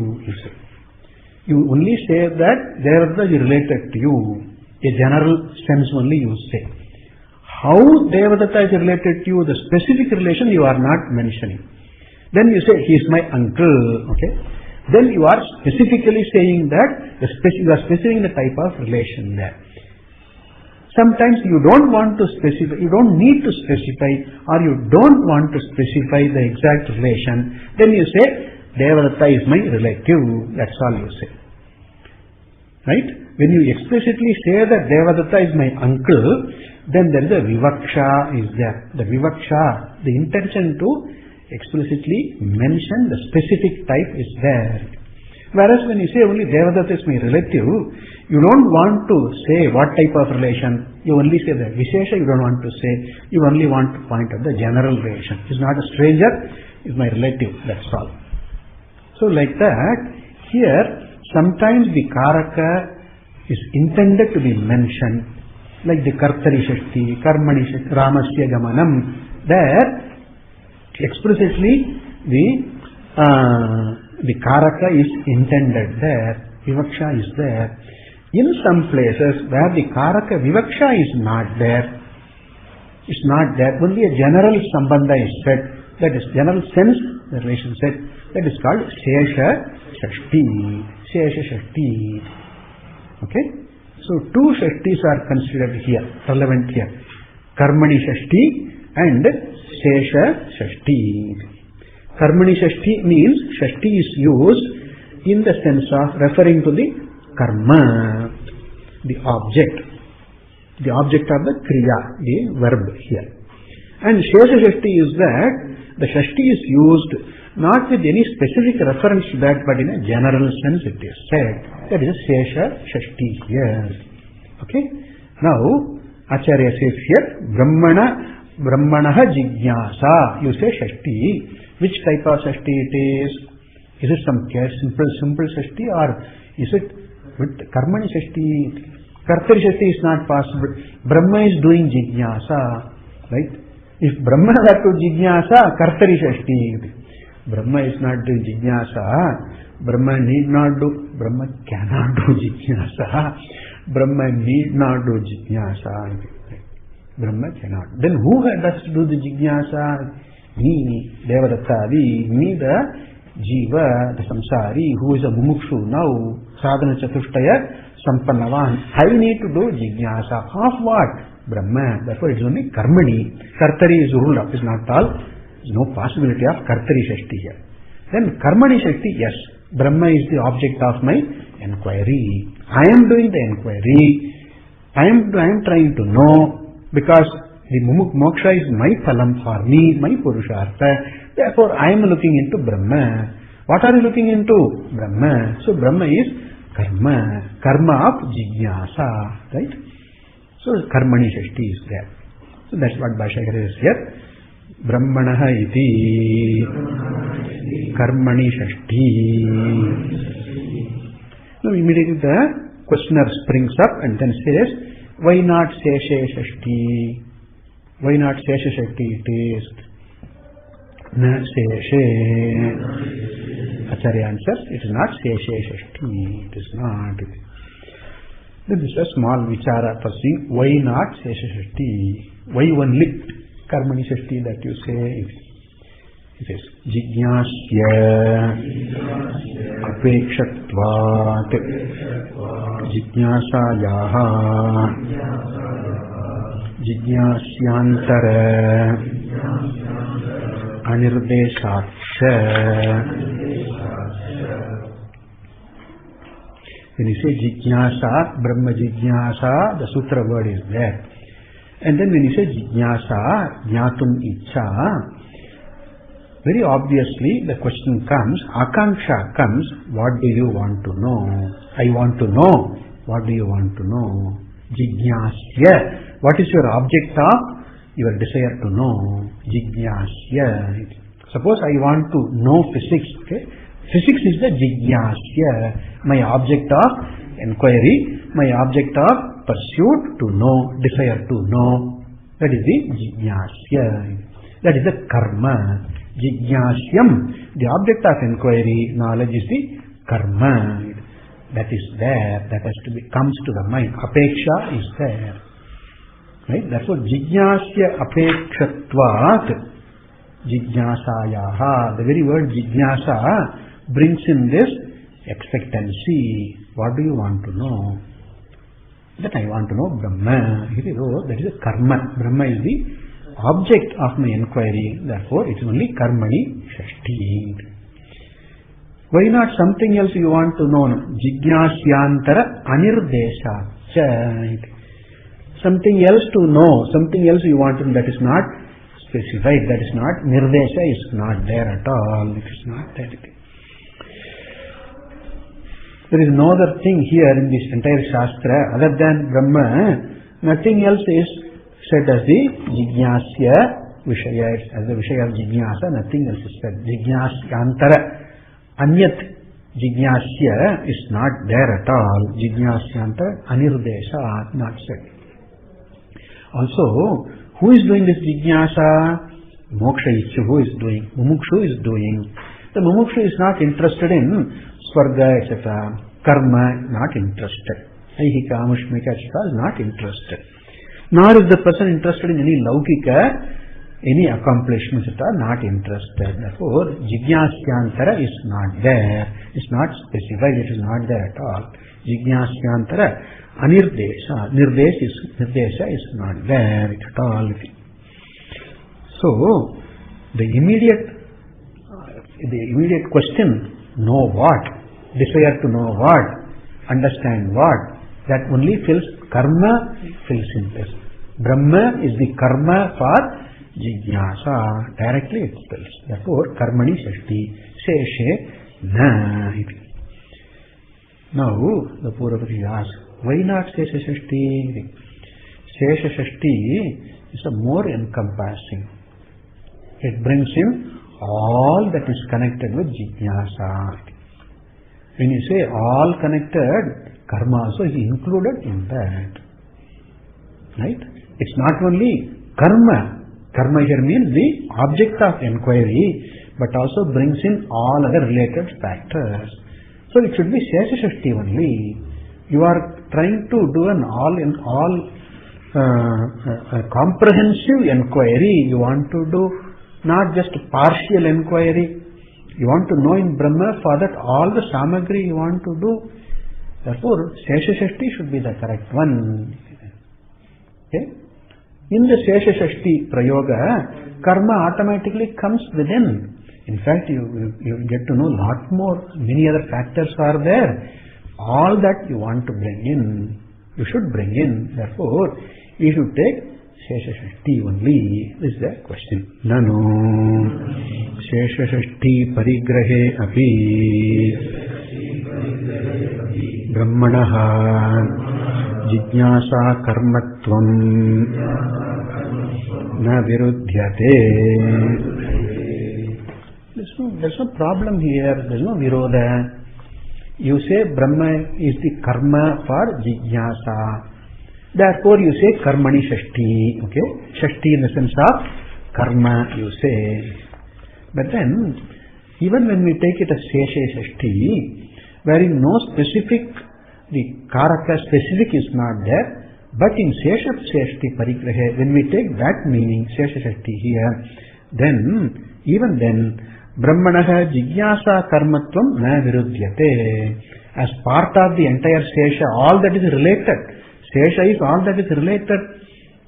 You only say that Devadatta is related to you. A general sense only you say. How Devadatta is related to you, the specific relation you are not mentioning. Then you say, he is my uncle. Okay. Then you are specifically saying that you are specifying the type of relation there. Sometimes you don't want to specify, you don't need to specify, or you don't want to specify the exact relation. Then you say, Devadatta is my relative. That's all you say. Right? When you explicitly say that Devadatta is my uncle, then there is a vivaksha is there. The vivaksha, the intention to explicitly mention the specific type is there. Whereas when you say only Devadatta is my relative, you don't want to say what type of relation. You only say the Vishesha you don't want to say. You only want to point out the general relation. He's not a stranger, he's my relative, that's all. So like that, here sometimes the Karaka is intended to be mentioned, like the Kartari Shakti, Karmani Shakti, Ramasya Gamanam. There, explicitly the Karaka is intended there, Vivaksha is there. In some places where the Karaka Vivaksha is not there, only a general Sambandha is said, that is general sense, the relation said, that is called Shesha Shashti. Okay? So two Shashtis are considered here, relevant here. Karmani Shashti and Shesha Shashti. Karmani Shashti means Shashti is used in the sense of referring to the karma, the object of the kriya, the verb here. And Shesha Shashti is that the Shashti is used not with any specific reference to that, but in a general sense it is said. That is Shesha Shashti here. Okay? Now, Acharya says here, Brahmanaha Jijnāsa. You say Shashti. Which type of Shashti it is? Is it some simple Shashti, or is it with Karmani Shashti? Kartari Shashti is not possible. Brahma is doing Jijnāsa. Right? If Brahma were to Jijnāsa, Kartari Shashti. Brahma is not doing Jijnāsa. Brahma need not do, Brahma cannot do Jijnāsa. Brahma need not do Jijnāsa. Brahma cannot. Then who does do the Jijnāsa? Me, Devadatta, me the Jiva, the Samsari, who is a Mumukshu now, Sadhana Chatushtaya, Sampannavan. I need to do Jijnāsa. Of what? Brahma. Therefore it is only Karmani. Kartari is ruled up, is not all. There is no possibility of Kartari Shashti here. Then Karmani Shashti, yes. Brahma is the object of my enquiry. I am doing the enquiry. I am trying to know, because the moksha is my phalam for me, my purushartha. Therefore I am looking into Brahma. What are you looking into? Brahma. So Brahma is karma of Jijnāsa, right? So Karmani Shashti is there. So that's what Bhashyakara is here. Brahmanaha iti Karmani Shashti. Now immediately the questioner springs up and then says, why not Shesha Shashti? Why not Shesha Shashti it is? Na Sheshe. Acharya answers, it is not Shesha Shashti. It is not. Then this is a small vichara for seeing why not Shesha Shashti. Why only Karmani Shashti that you say? It is Jijnāsya Apekshatvat Jijnāsayaha Jijnāsyantara Anirdesaksha. When you say Jijnāsa, brahmajijnāsa, the sutra word is there. And then when you say Jijnāsa, Jnatum Ichcha, very obviously the question comes, Akanksha comes, what do you want to know? I want to know. What do you want to know? Jijnāsya. What is your object of your desire to know? Jijnāsya. Suppose I want to know physics. Okay? Physics is the Jijnāsya. My object of inquiry, my object of pursuit to know, desire to know. That is the Jijnāsya. That is the karma. Jijnāsyam, the object of inquiry, knowledge is the karma. That is there, that has to be, comes to the mind. Apeksha is there. Right? Therefore, Jijnāsya apekshatvat, Jijnāsayaha. The very word Jijnāsa brings in this expectancy. What do you want to know? That I want to know Brahma. That is a karma. Brahma is the object of my inquiry. Therefore, it is only Karmani Shashti. Why not something else you want to know? Jignasyantara anirdesha. Something else to know, something else you want to know, that is not specified, that is not, nirdesha is not there at all, it is not there. There is no other thing here in this entire Shastra other than Brahma. Nothing else is said as the Jijnasya Vishaya, as the Vishaya of Jijnasa, nothing else is said. Jijnasyantara Anyat Jijnasya is not there at all. Jijnasyantara Anirdesha, not said. Also, who is doing this Jijnasa? Moksha Ichchu, who is doing? Mumukshu is doing. The Mumukshu is not interested in Swarga, etc. Karma, not interested. Aihika, Amushmika, etc. is not interested. Nor is the person interested in any Laukika, any accomplishments, etc. not interested. Therefore, Jijnasyantara is not there. It is not specified, it is not there at all. Jijnasyantara Anirdesha. Nirdesha is not there at all. So, the immediate question, know what? Desire to know what? Understand what? That only fills karma, fills in this. Brahma is the karma for Jijnasa. Directly it fills. Therefore, karmani shashti, sheshe na. Now, the Purvapati asks, why not Shesha Shashti? Shesha Shashti is a more encompassing. It brings in all that is connected with Jijnasa. When you say all connected, karma also is included in that. Right? It's not only karma. Karma here means the object of inquiry, but also brings in all other related factors. So it should be Shesha Shashti only. You are trying to do an all comprehensive inquiry. You want to do not just partial inquiry. You want to know in Brahma, for that all the samagri you want to do. Therefore, Shesha Shashti should be the correct one. Okay? In the Shesha Shashti Prayoga, karma automatically comes within. In fact, you get to know a lot more. Many other factors are there. All that you want to bring in, you should bring in. Therefore, you should take Shesha Shashti only. This is the question. Nanu Shesha Shashti Parigrahe api Brahmanaha Jijnasa Karmatvam Na Virudhyate. There's no problem here. There's no virodha. You say Brahma is the karma for Jijnasa. Therefore you say Karmani Shashti. Okay? Shashti in the sense of karma you say. But then, even when we take it as Shesha Shashti, wherein no specific, the Karaka specific is not there, but in Shesha Shashti Parigrahe, when we take that meaning, Shesha Shashti here, then, even then, Brahmanaha Jijnasa Karmatvam Na Virudhyate. As part of the entire Shesha, all that is related. Shesha is all that is related.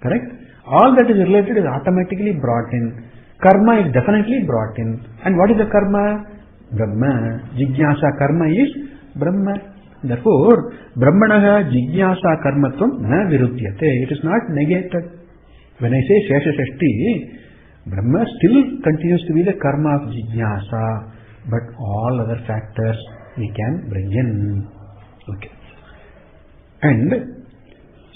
Correct? All that is related is automatically brought in. Karma is definitely brought in. And what is the karma? Brahma. Jijnasa karma is Brahma. Therefore, Brahmanaha Jijnasa Karmatvam Na Virudhyate. It is not negated. When I say Shesha Shashti, Brahma still continues to be the karma of Jijnasa, but all other factors we can bring in. Okay. And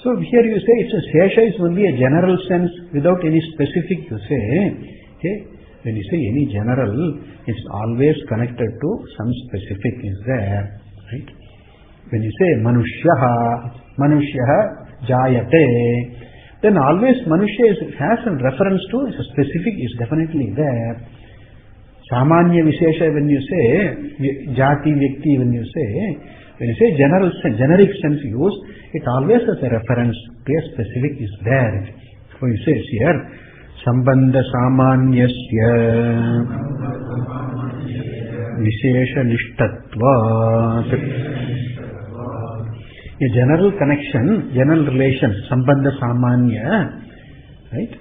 so here you say it's a Shesha is only a general sense without any specific, you say. Okay. When you say any general, it's always connected to some specific is there. Right? When you say Manushyaha Jayate, then always Manushya has a reference to a specific is definitely there. Samanya Vishesha, when you say Jati Vyakti, when you say general sense, generic sense use, it always has a reference to a specific is there. So you say here Sambandha Samanyasya Vishesha Nishtatvat. A general connection, general relation, Sambandha Samanya, right?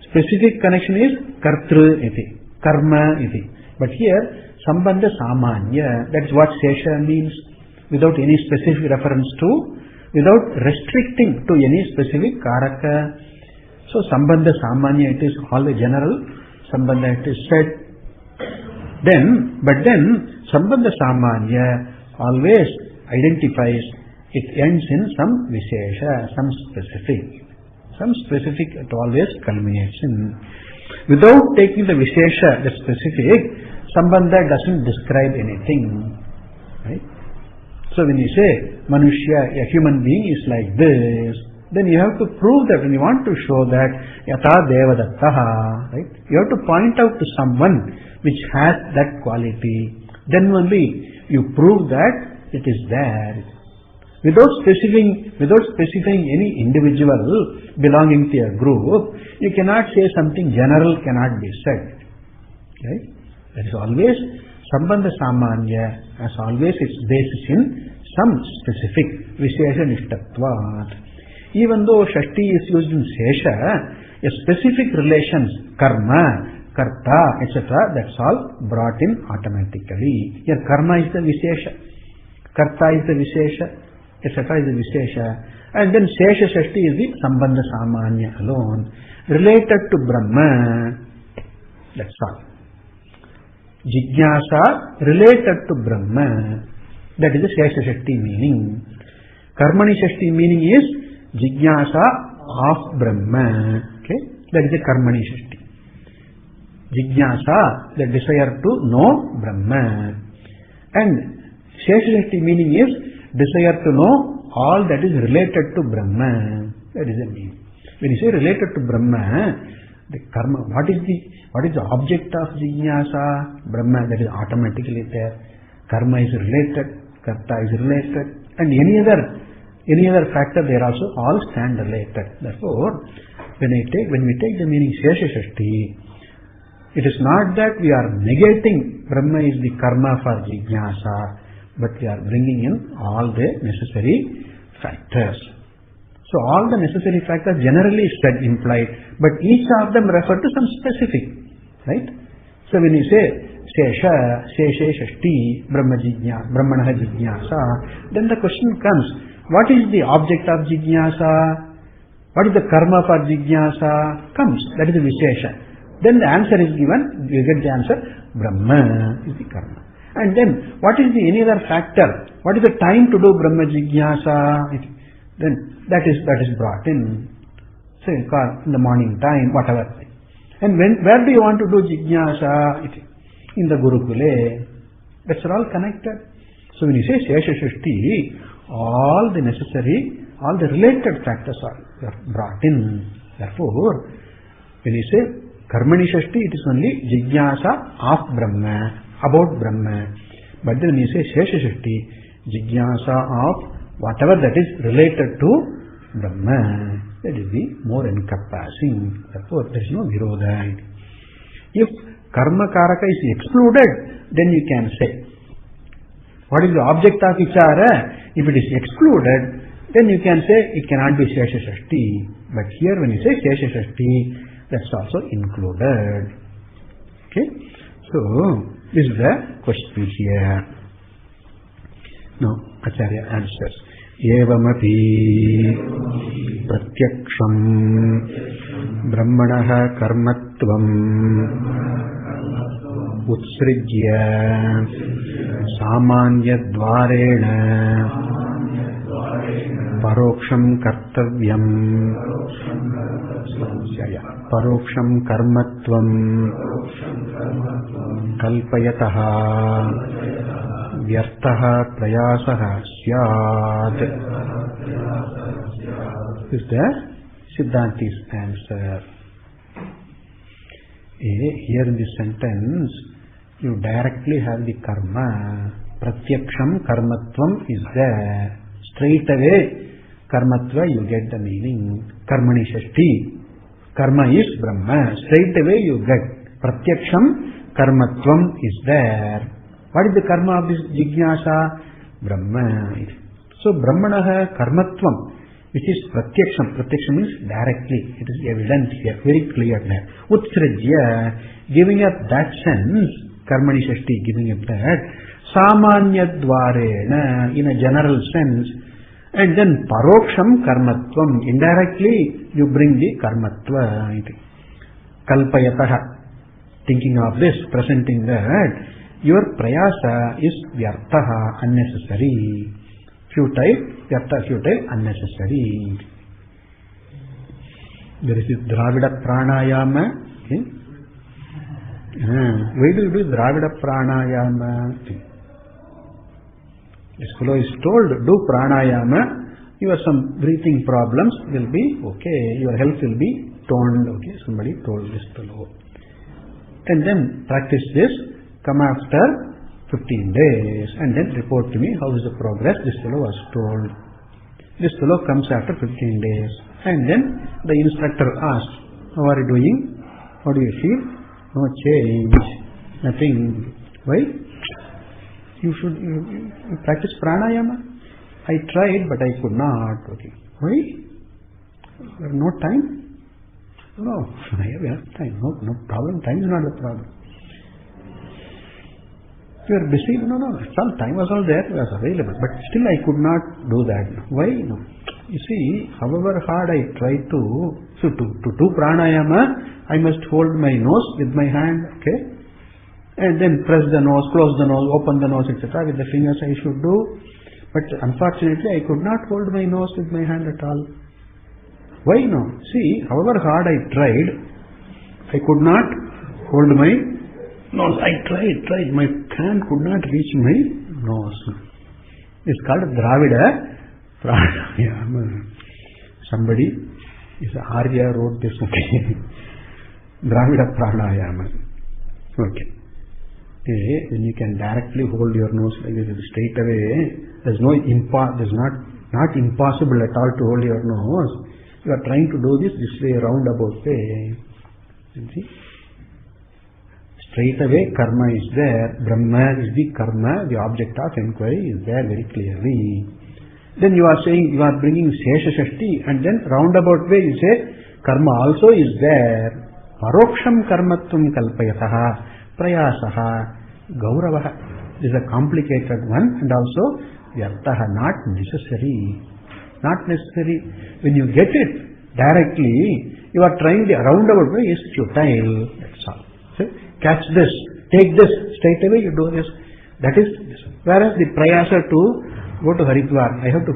Specific connection is Kartru iti, Karma iti. But here, sambandha samanya, that's what shesha means, without any specific reference to, without restricting to any specific karaka. So sambandha samanya, it is all the general sambandha it is said. But then sambandha samanya always identifies, it ends in some vishesha, some specific it always culminates in. Without taking the vishesha, the specific, sambandha doesn't describe anything. Right? So when you say manushya, a human being is like this, then you have to prove that, when you want to show that yatha devadattaha, right? You have to point out to someone which has that quality. Then only you prove that it is there. Without specifying any individual belonging to a group, you cannot say something general cannot be said. Right? That is always sambandha samanya, as always its basis in some specific vishesha nishtatvat. Even though shashti is used in sesha, a specific relations, karma, karta, etc., that's all brought in automatically. Here karma is the vishesha, karta is the vishesha, etc. is the vishesha, and then sesha shashti is the sambandha samanya alone, related to Brahma, that's all. Jijnāsa related to Brahma, that is the sesha shashti meaning. Karmani shashti meaning is Jijnāsa of Brahma. Okay? That is the karmani shashti. Jijnāsa, the desire to know Brahma. And shesha shashti meaning is desire to know all that is related to Brahma. That is the meaning. When you say related to Brahma, the karma, what is the object of Jijnāsa? Brahma, that is automatically there. Karma is related, karta is related, and any other factor, they are also all stand related. Therefore, when we take the meaning shesha shashti, it is not that we are negating Brahma is the karma for Jijnāsa, but we are bringing in all the necessary factors. So all the necessary factors generally said implied, but each of them refer to some specific, right? So when you say shesha, sheshe shashti, brahmanaha jijnāsa, then the question comes, what is the object of jijnāsa? What is the karma for jijnāsa? Comes, that is the vishesha. Then the answer is given, you get the answer, Brahma is the karma. And then, what is the any other factor? What is the time to do Brahma jijnāsa? Then that is brought in. Say, in the morning time, whatever. And where do you want to do jijnāsa? In the Gurukule. That's all connected. So when you say shesha shashti, all the necessary, all the related factors are brought in. Therefore, when you say karmani shashti, it is only jijnāsa of Brahma, about Brahma. But then when you say shesha shashti, jijnāsa of whatever that is related to Brahma, that is the more encompassing. Therefore, there is no virodha. If karma karaka is excluded, then you can say, what is the object of vichara? If it is excluded, then you can say it cannot be shesha shashti. But here when you say shesha shashti, that's also included. Okay? So, this is the question here. Now, Acharya answers. Evamapi pratyaksham brahmanaha karmatvam utsrijya samanya dvarena paroksham kartavyam paroksham karmatvam kalpayataha vyartaha prayasaha syad. This is the Siddhanti's answer. Here in this sentence, you directly have the karma. Pratyaksham karmatvam is there. Straight away, karmatva, you get the meaning. Karmani shashti. Karma is Brahma. Straight away you get. Pratyaksham karmatvam is there. What is the karma of this jijnāsa? Brahma. So, Brahmanaha karmatvam, which is pratyaksham. Pratyaksham means directly. It is evident here, very clear there. Utsrijya, giving up that sense, Karmani Shashti, giving it that. Samanyadvarena, in a general sense. And then Paroksham Karmatvam, indirectly you bring the Karmatva. Kalpayataha, thinking of this, presenting that, your prayasa is vyartaha, unnecessary. Futile, vyartha, futile, unnecessary. There is this Dravida Pranayama. Okay? Why do you do Dravida Pranayama? Okay. This fellow is told, do Pranayama, your some breathing problems will be okay, your health will be toned. Okay, somebody told this fellow. And then practice this, come after 15 days and then report to me how is the progress. This fellow was told. This fellow comes after 15 days and then the instructor asks, how are you doing? How do you feel? No change, nothing. Why? You should you practice pranayama. I tried but I could not. Okay. Why? No time? No, I have time. No problem. Time is not the problem. You are busy? No. Some time was all there, was available. But still I could not do that. Why? No. You see, however hard I try to do pranayama, I must hold my nose with my hand, okay? And then press the nose, close the nose, open the nose, etc. With the fingers I should do. But unfortunately I could not hold my nose with my hand at all. Why no? See, however hard I tried, I could not hold my nose. I tried. My hand could not reach my nose. It's called Dravida Pranayama. Somebody is Arya wrote this. Okay. Dravida Pranayama. Okay. Then you can directly hold your nose like this straight away. There's not impossible at all to hold your nose. You are trying to do this way, roundabout way. You see? Straight away karma is there. Brahma is the karma, the object of inquiry is there very clearly. Then you are saying, you are bringing Shesha Shashti, and then roundabout way you say, karma also is there. Paroksham karmatvam kalpayataha, prayasaha, gauravaha. This is a complicated one, and also vyartaha, not necessary. Not necessary. When you get it directly, you are trying the roundabout way is futile. That's all. So, catch this, take this, straight away you do this. That is this. Whereas the prayasa to go to Haridwar, I have to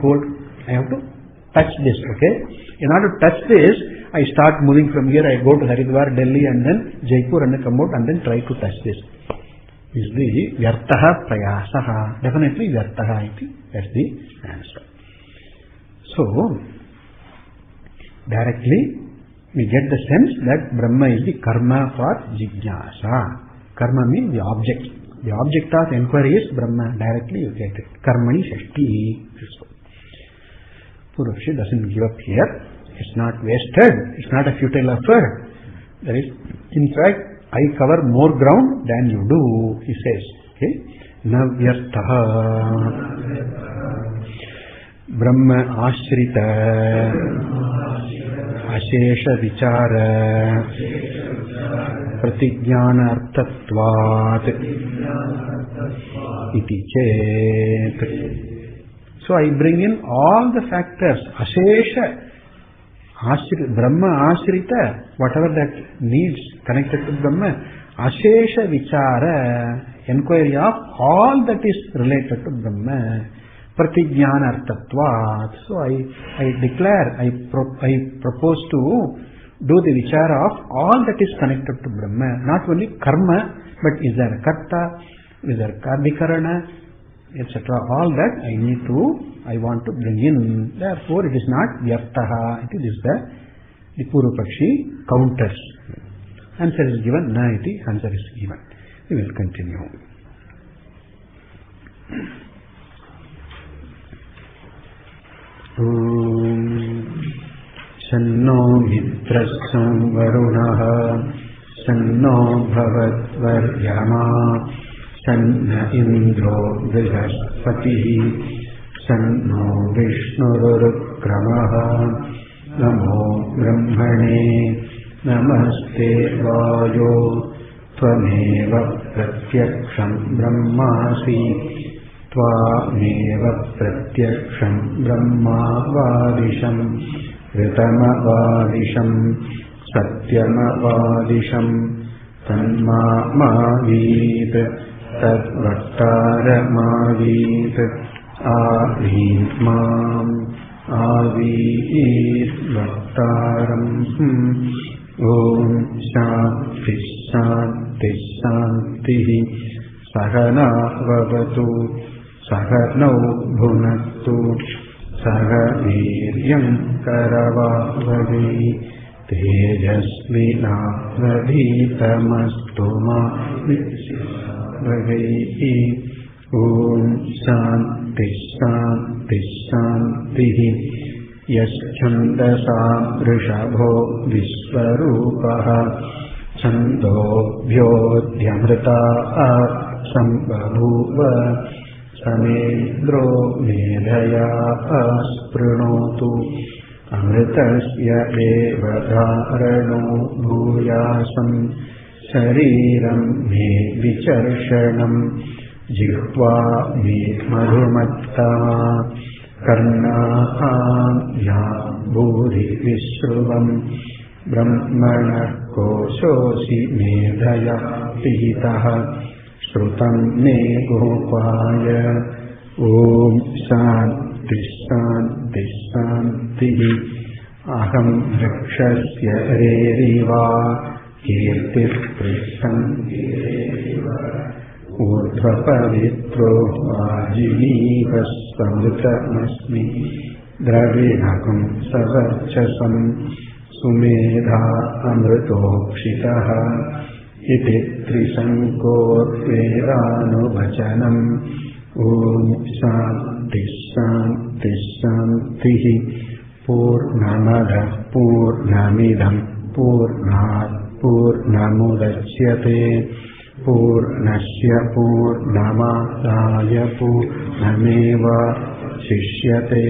touch this, okay? In order to touch this, I start moving from here, I go to Haridwar, Delhi and then Jaipur and then come out and then try to touch this. Is the vyartaha prayasaha. Definitely vyartaha iti. That's the answer. So, directly we get the sense that Brahma is the karma for jijnāsa. Karma means the object. The object of inquiry is Brahma. Directly you get it. Karmani Shashti. Purusha doesn't give up here. It's not wasted. It's not a futile effort. There is, in fact, I cover more ground than you do, he says. Okay? Na vyartaha Brahma ashrita ashesha vichara pratignyana arthatvat iti chet. So I bring in all the factors. Ashesha Brahma ashrita, whatever that needs connected to Brahma, ashesha vichara, inquiry of all that is related to Brahma, pratignyana arthatvat. So I declare, I propose to do the vichara of all that is connected to Brahma, not only karma, but is there a karta, is there kardikarana, etc. All that I want to bring in. Therefore, it is not vyartaha. It is the Purupakshi counters. Answer is given. Na iti. Answer is given. We will continue. Sanno mitrasam varunaha sanno bhavatvaryama sanna indro brihaspatihi sanno vishnurukramaha namo brahmane namaste vayo त्वमेव प्रत्यक्षं ब्रह्मासि त्वामेव प्रत्यक्षं ब्रह्मावादिशं ऋतमवादिशं सत्यमवादिशं तन्मावीत् तद्वक्तारमावीत् आवीत् माम् आवीत् वक्तारम्। ॐ शान्ति शान्ति शान्तिः। सहना भवतु सहनौ भुनक्तु सह वीर्यं करवावहै तेजस्विनावधीतमस्तु मा विद्विषावहै। ॐ शान्ति शान्ति शान्तिः। यच्छन्दसा वृषभो विश्वरूपः छन्दोभ्योऽध्यमृता सम्बभूव समेन्द्रो मेधया स्पृणोतु अमृतस्य एव धारणो भूयासं शरीरं मे विचर्षणं जिह्वा मे मधुमत्ता कर्णाया भूरिविश्रुवम् ब्रह्मणः कोशोऽसि मेधया पिहितः श्रुतं मे गोपाय। ॐ शान्ति शान्ति शान्तिः। अहं वृक्षस्य रेरिवा कीर्तिः पृष्ठं ऊर्ध्वपवित्रो वाजिनीवस्वमृतमस्मि द्रविणकं सवर्चसं सुमेधा अमृतोक्षितः इति त्रिशङ्कोर्वेदानुवचनम्। ॐ शान्ति शान्ति शान्तिः। पूर्णमदः पूर्णमिदं पूर्णात् पूर्णमुदच्यते पूर्णस्य पूर्णमादाय पूर्णमेवावशिष्यते।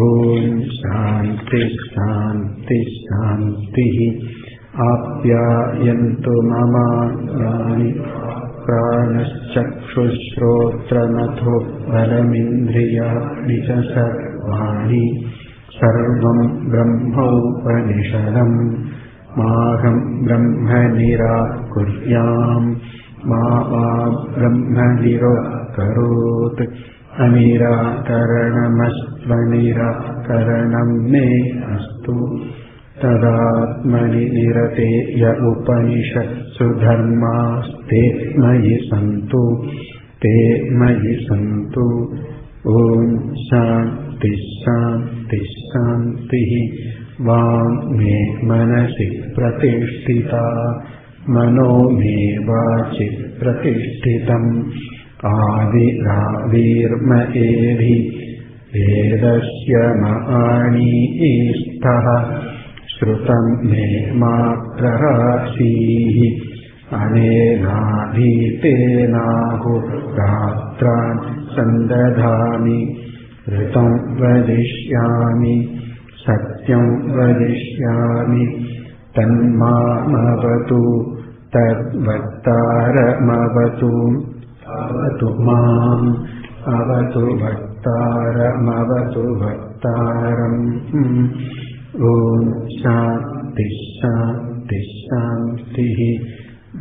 ॐ शान्ति शान्ति शान्तिः। आप्यायन्तु ममाङ्गानि प्राणश्चक्षुश्रोत्रमथो बलमिन्द्रियाणि च सर्वाणि सर्वं ब्रह्मोपनिषदम् माहं ब्रह्म निराकुर्याम् मा ब्रह्म निराकरोत् अनिराकरणमस्त्वनिराकरणं मे अस्तु तदात्मनि निरते य उपनिषत्सु धर्मास्ते मयि सन्तु ते मयि सन्तु। ॐ शान्ति शान्ति शान्तिः। वाङ् मे मनसि प्रतिष्ठिता मनो मे वाचि प्रतिष्ठितम् आदिराविर्म एधि वेदस्य मआणीस्थः श्रुतं मे मा प्रहासीः अनेनाधीतेनाहुरात्रान् सन्दधामि ऋतं वदिष्यामि सत्यं वदिष्यामि तन्मामवतु तद्वक्तारमवतु अवतु माम् अवतु वक्तारमवतु वक्तारम्। ॐ शान्ति शान्ति शान्तिः।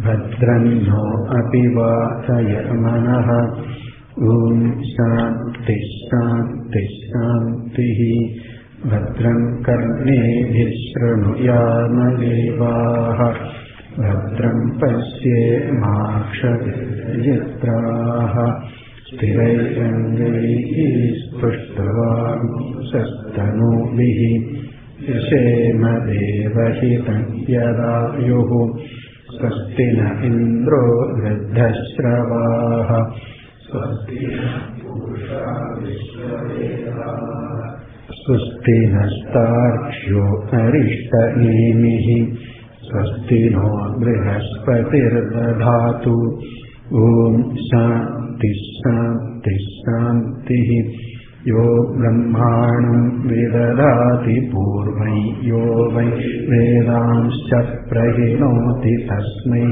भद्रं नो अपि वाचयमनः। ॐ शान्ति शान्ति शान्तिः। भद्रं कर्णेभिः शृणुयामदेवाः भद्रं पश्येमाक्षभिर्यत्राः स्थिरैरङ्गैः स्पृष्टवांसस्तनूभिः यशेम देवहितं यदायुः स्वस्ति न इन्द्रो वृद्धश्रवाः स्वस्ति स्वस्ति नस्तार्क्ष्यो अरिष्टनेमिः स्वस्ति नो बृहस्पतिर्दधातु। ॐ शान्ति शान्ति शान्तिः। यो ब्रह्माणं विदधाति पूर्वै यो वै वेदांश्च प्रहिणोति तस्मै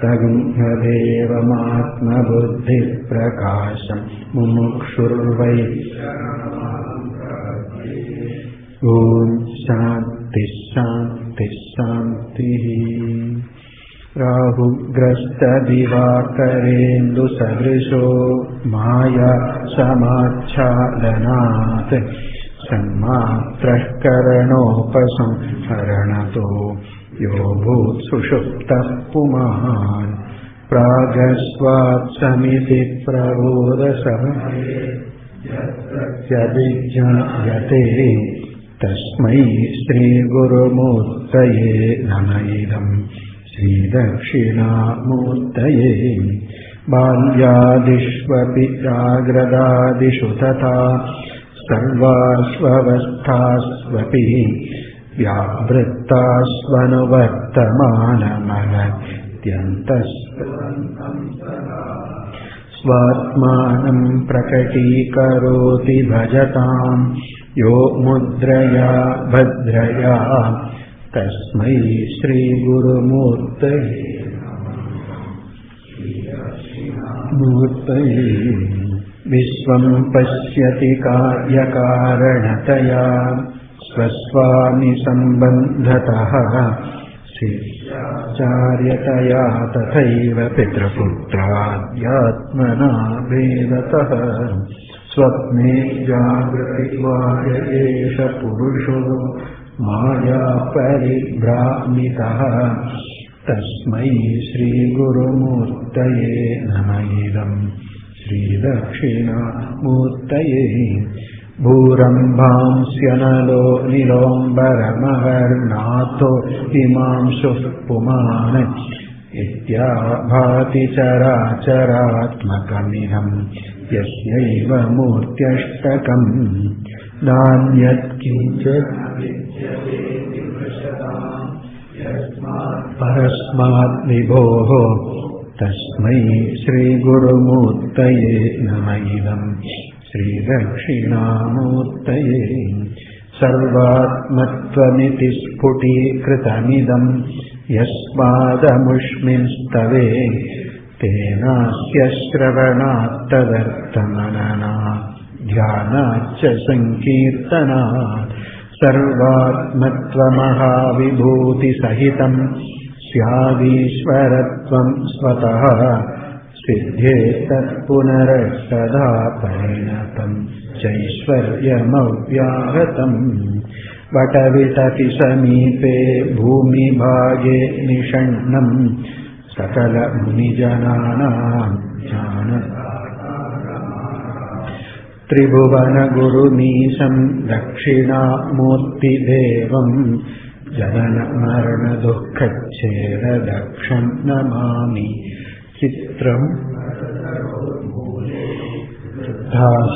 तगुह्यदेवमात्मबुद्धिप्रकाशं मुमुक्षुर्वै ॐ शान्तिः शान्तिः शान्तिः। राहुग्रस्तदिवाकरेन्दुसदृशो माया समाच्छादनात् सन्मात्रः करणोपसंहरणतो यो भूत्सुषुप्तः पुमान् प्रागस्वात् समिति प्रबोधसः यद्विज्ञायते तस्मै श्रीगुरुमूर्तये नम इदं श्रीदक्षिणामूर्तये। बाल्यादिष्वपि जाग्रदादिषु तथा सर्वास्वस्थास्वपि स्वात्मानं प्रकटीकरोति भजतां यो मुद्रया भद्रया तस्मै श्रीगुरुमूर्तये विश्वं पश्यति कार्यकारणतया स्वस्वामि सम्बन्धतः शिष्याचार्यतया तथैव पितृपुत्राद्यात्मना भेदतः स्वप्ने जागृतिवाय एष पुरुषो माया परिभ्रामितः तस्मै श्रीगुरुमूर्तये नम इदं श्रीदक्षिणामूर्तये। भूरम्भांस्यनलो निलोम्बरमहर्नाथो हिमांशुः पुमान् इत्याभाति चराचरात्मकमिदं यस्यैव मूर्त्यष्टकम् नान्यत्किञ्चित् परस्मात् विभोः तस्मै श्रीगुरुमूर्तये नम इदं श्रीदक्षिणामूर्तये। सर्वात्मत्वमिति स्फुटीकृतमिदं यस्मादमुष्मिंस्तवे तेनास्य श्रवणात् तदर्थमननात् ध्यानाच्च सङ्कीर्तनात् सर्वात्मत्वमहाविभूतिसहितं स्यादीश्वरत्वं स्वतः सिद्ध्येतत्पुनरस्तदा परिणतं चैश्वर्यमव्याहतम्। वटविटति समीपे भूमिभागे निषण्णं सकलमुनिजनानां त्रिभुवनगुरुमीशं दक्षिणामूर्तिदेवं जननमरणदुःखच्छेददक्षं नमामि। चित्रं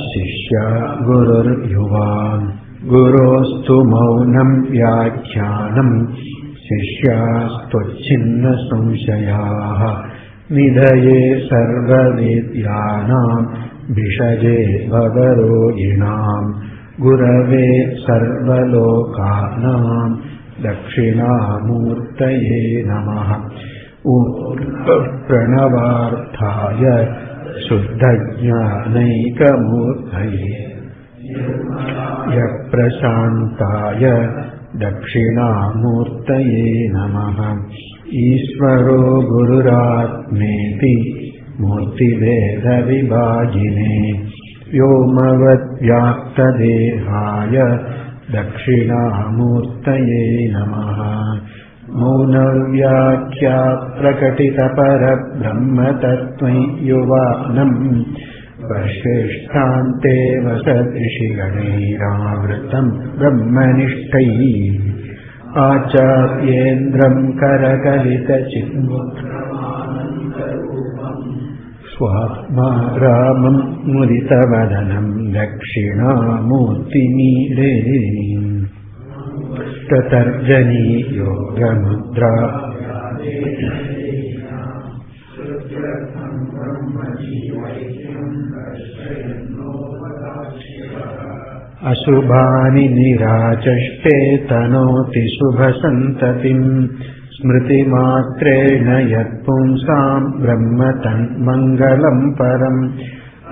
शिष्या गुरुर्युवान् गुरोस्तु मौनं व्याख्यानं शिष्यास्त्वच्छिन्नसंशयाः निधये सर्वविद्यानां भिषजे भवरोगिणां गुरवे सर्वलोकानां दक्षिणामूर्तये नमः। प्रणवार्थाय शुद्धज्ञानैकमूर्तये यप्रशान्ताय दक्षिणामूर्तये नमः। ईश्वरो गुरुरात्मेति मूर्तिभेदविभागिने व्योमवद्व्याप्तदेहाय दक्षिणामूर्तये नमः। मौनव्याख्या प्रकटितपरब्रह्मतत्त्वयुवानं वश्रेष्ठान्ते वसदृषिगणैरावृतं ब्रह्मनिष्ठैः आचार्येन्द्रं करकलितचिन्मुद्रमानन्दरूपं स्वात्मा रामं मुदितवदनं दक्षिणामूर्तिमीडे। ततर्जनी योगमुद्रा अशुभानि निराचष्टे तनोति शुभसन्ततिं स्मृतिमात्रेण यत्पुंसां ब्रह्म तन्मङ्गलं परम्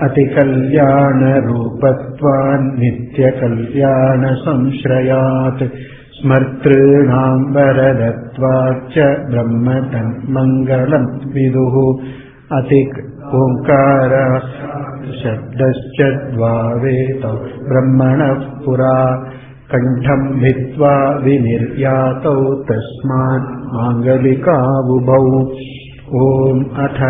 अतिकल्याणरूपत्वान् नित्यकल्याणसंश्रयात् स्मर्तॄणां वरदत्वाच्च ब्रह्म तन्मङ्गलं विदुः अतिक ओङ्कारः शब्दश्च द्वावेतौ ब्रह्मणः पुरा कण्ठं भित्त्वा विनिर्यातौ तस्मात् माङ्गलिकावुभौ ॐ अथ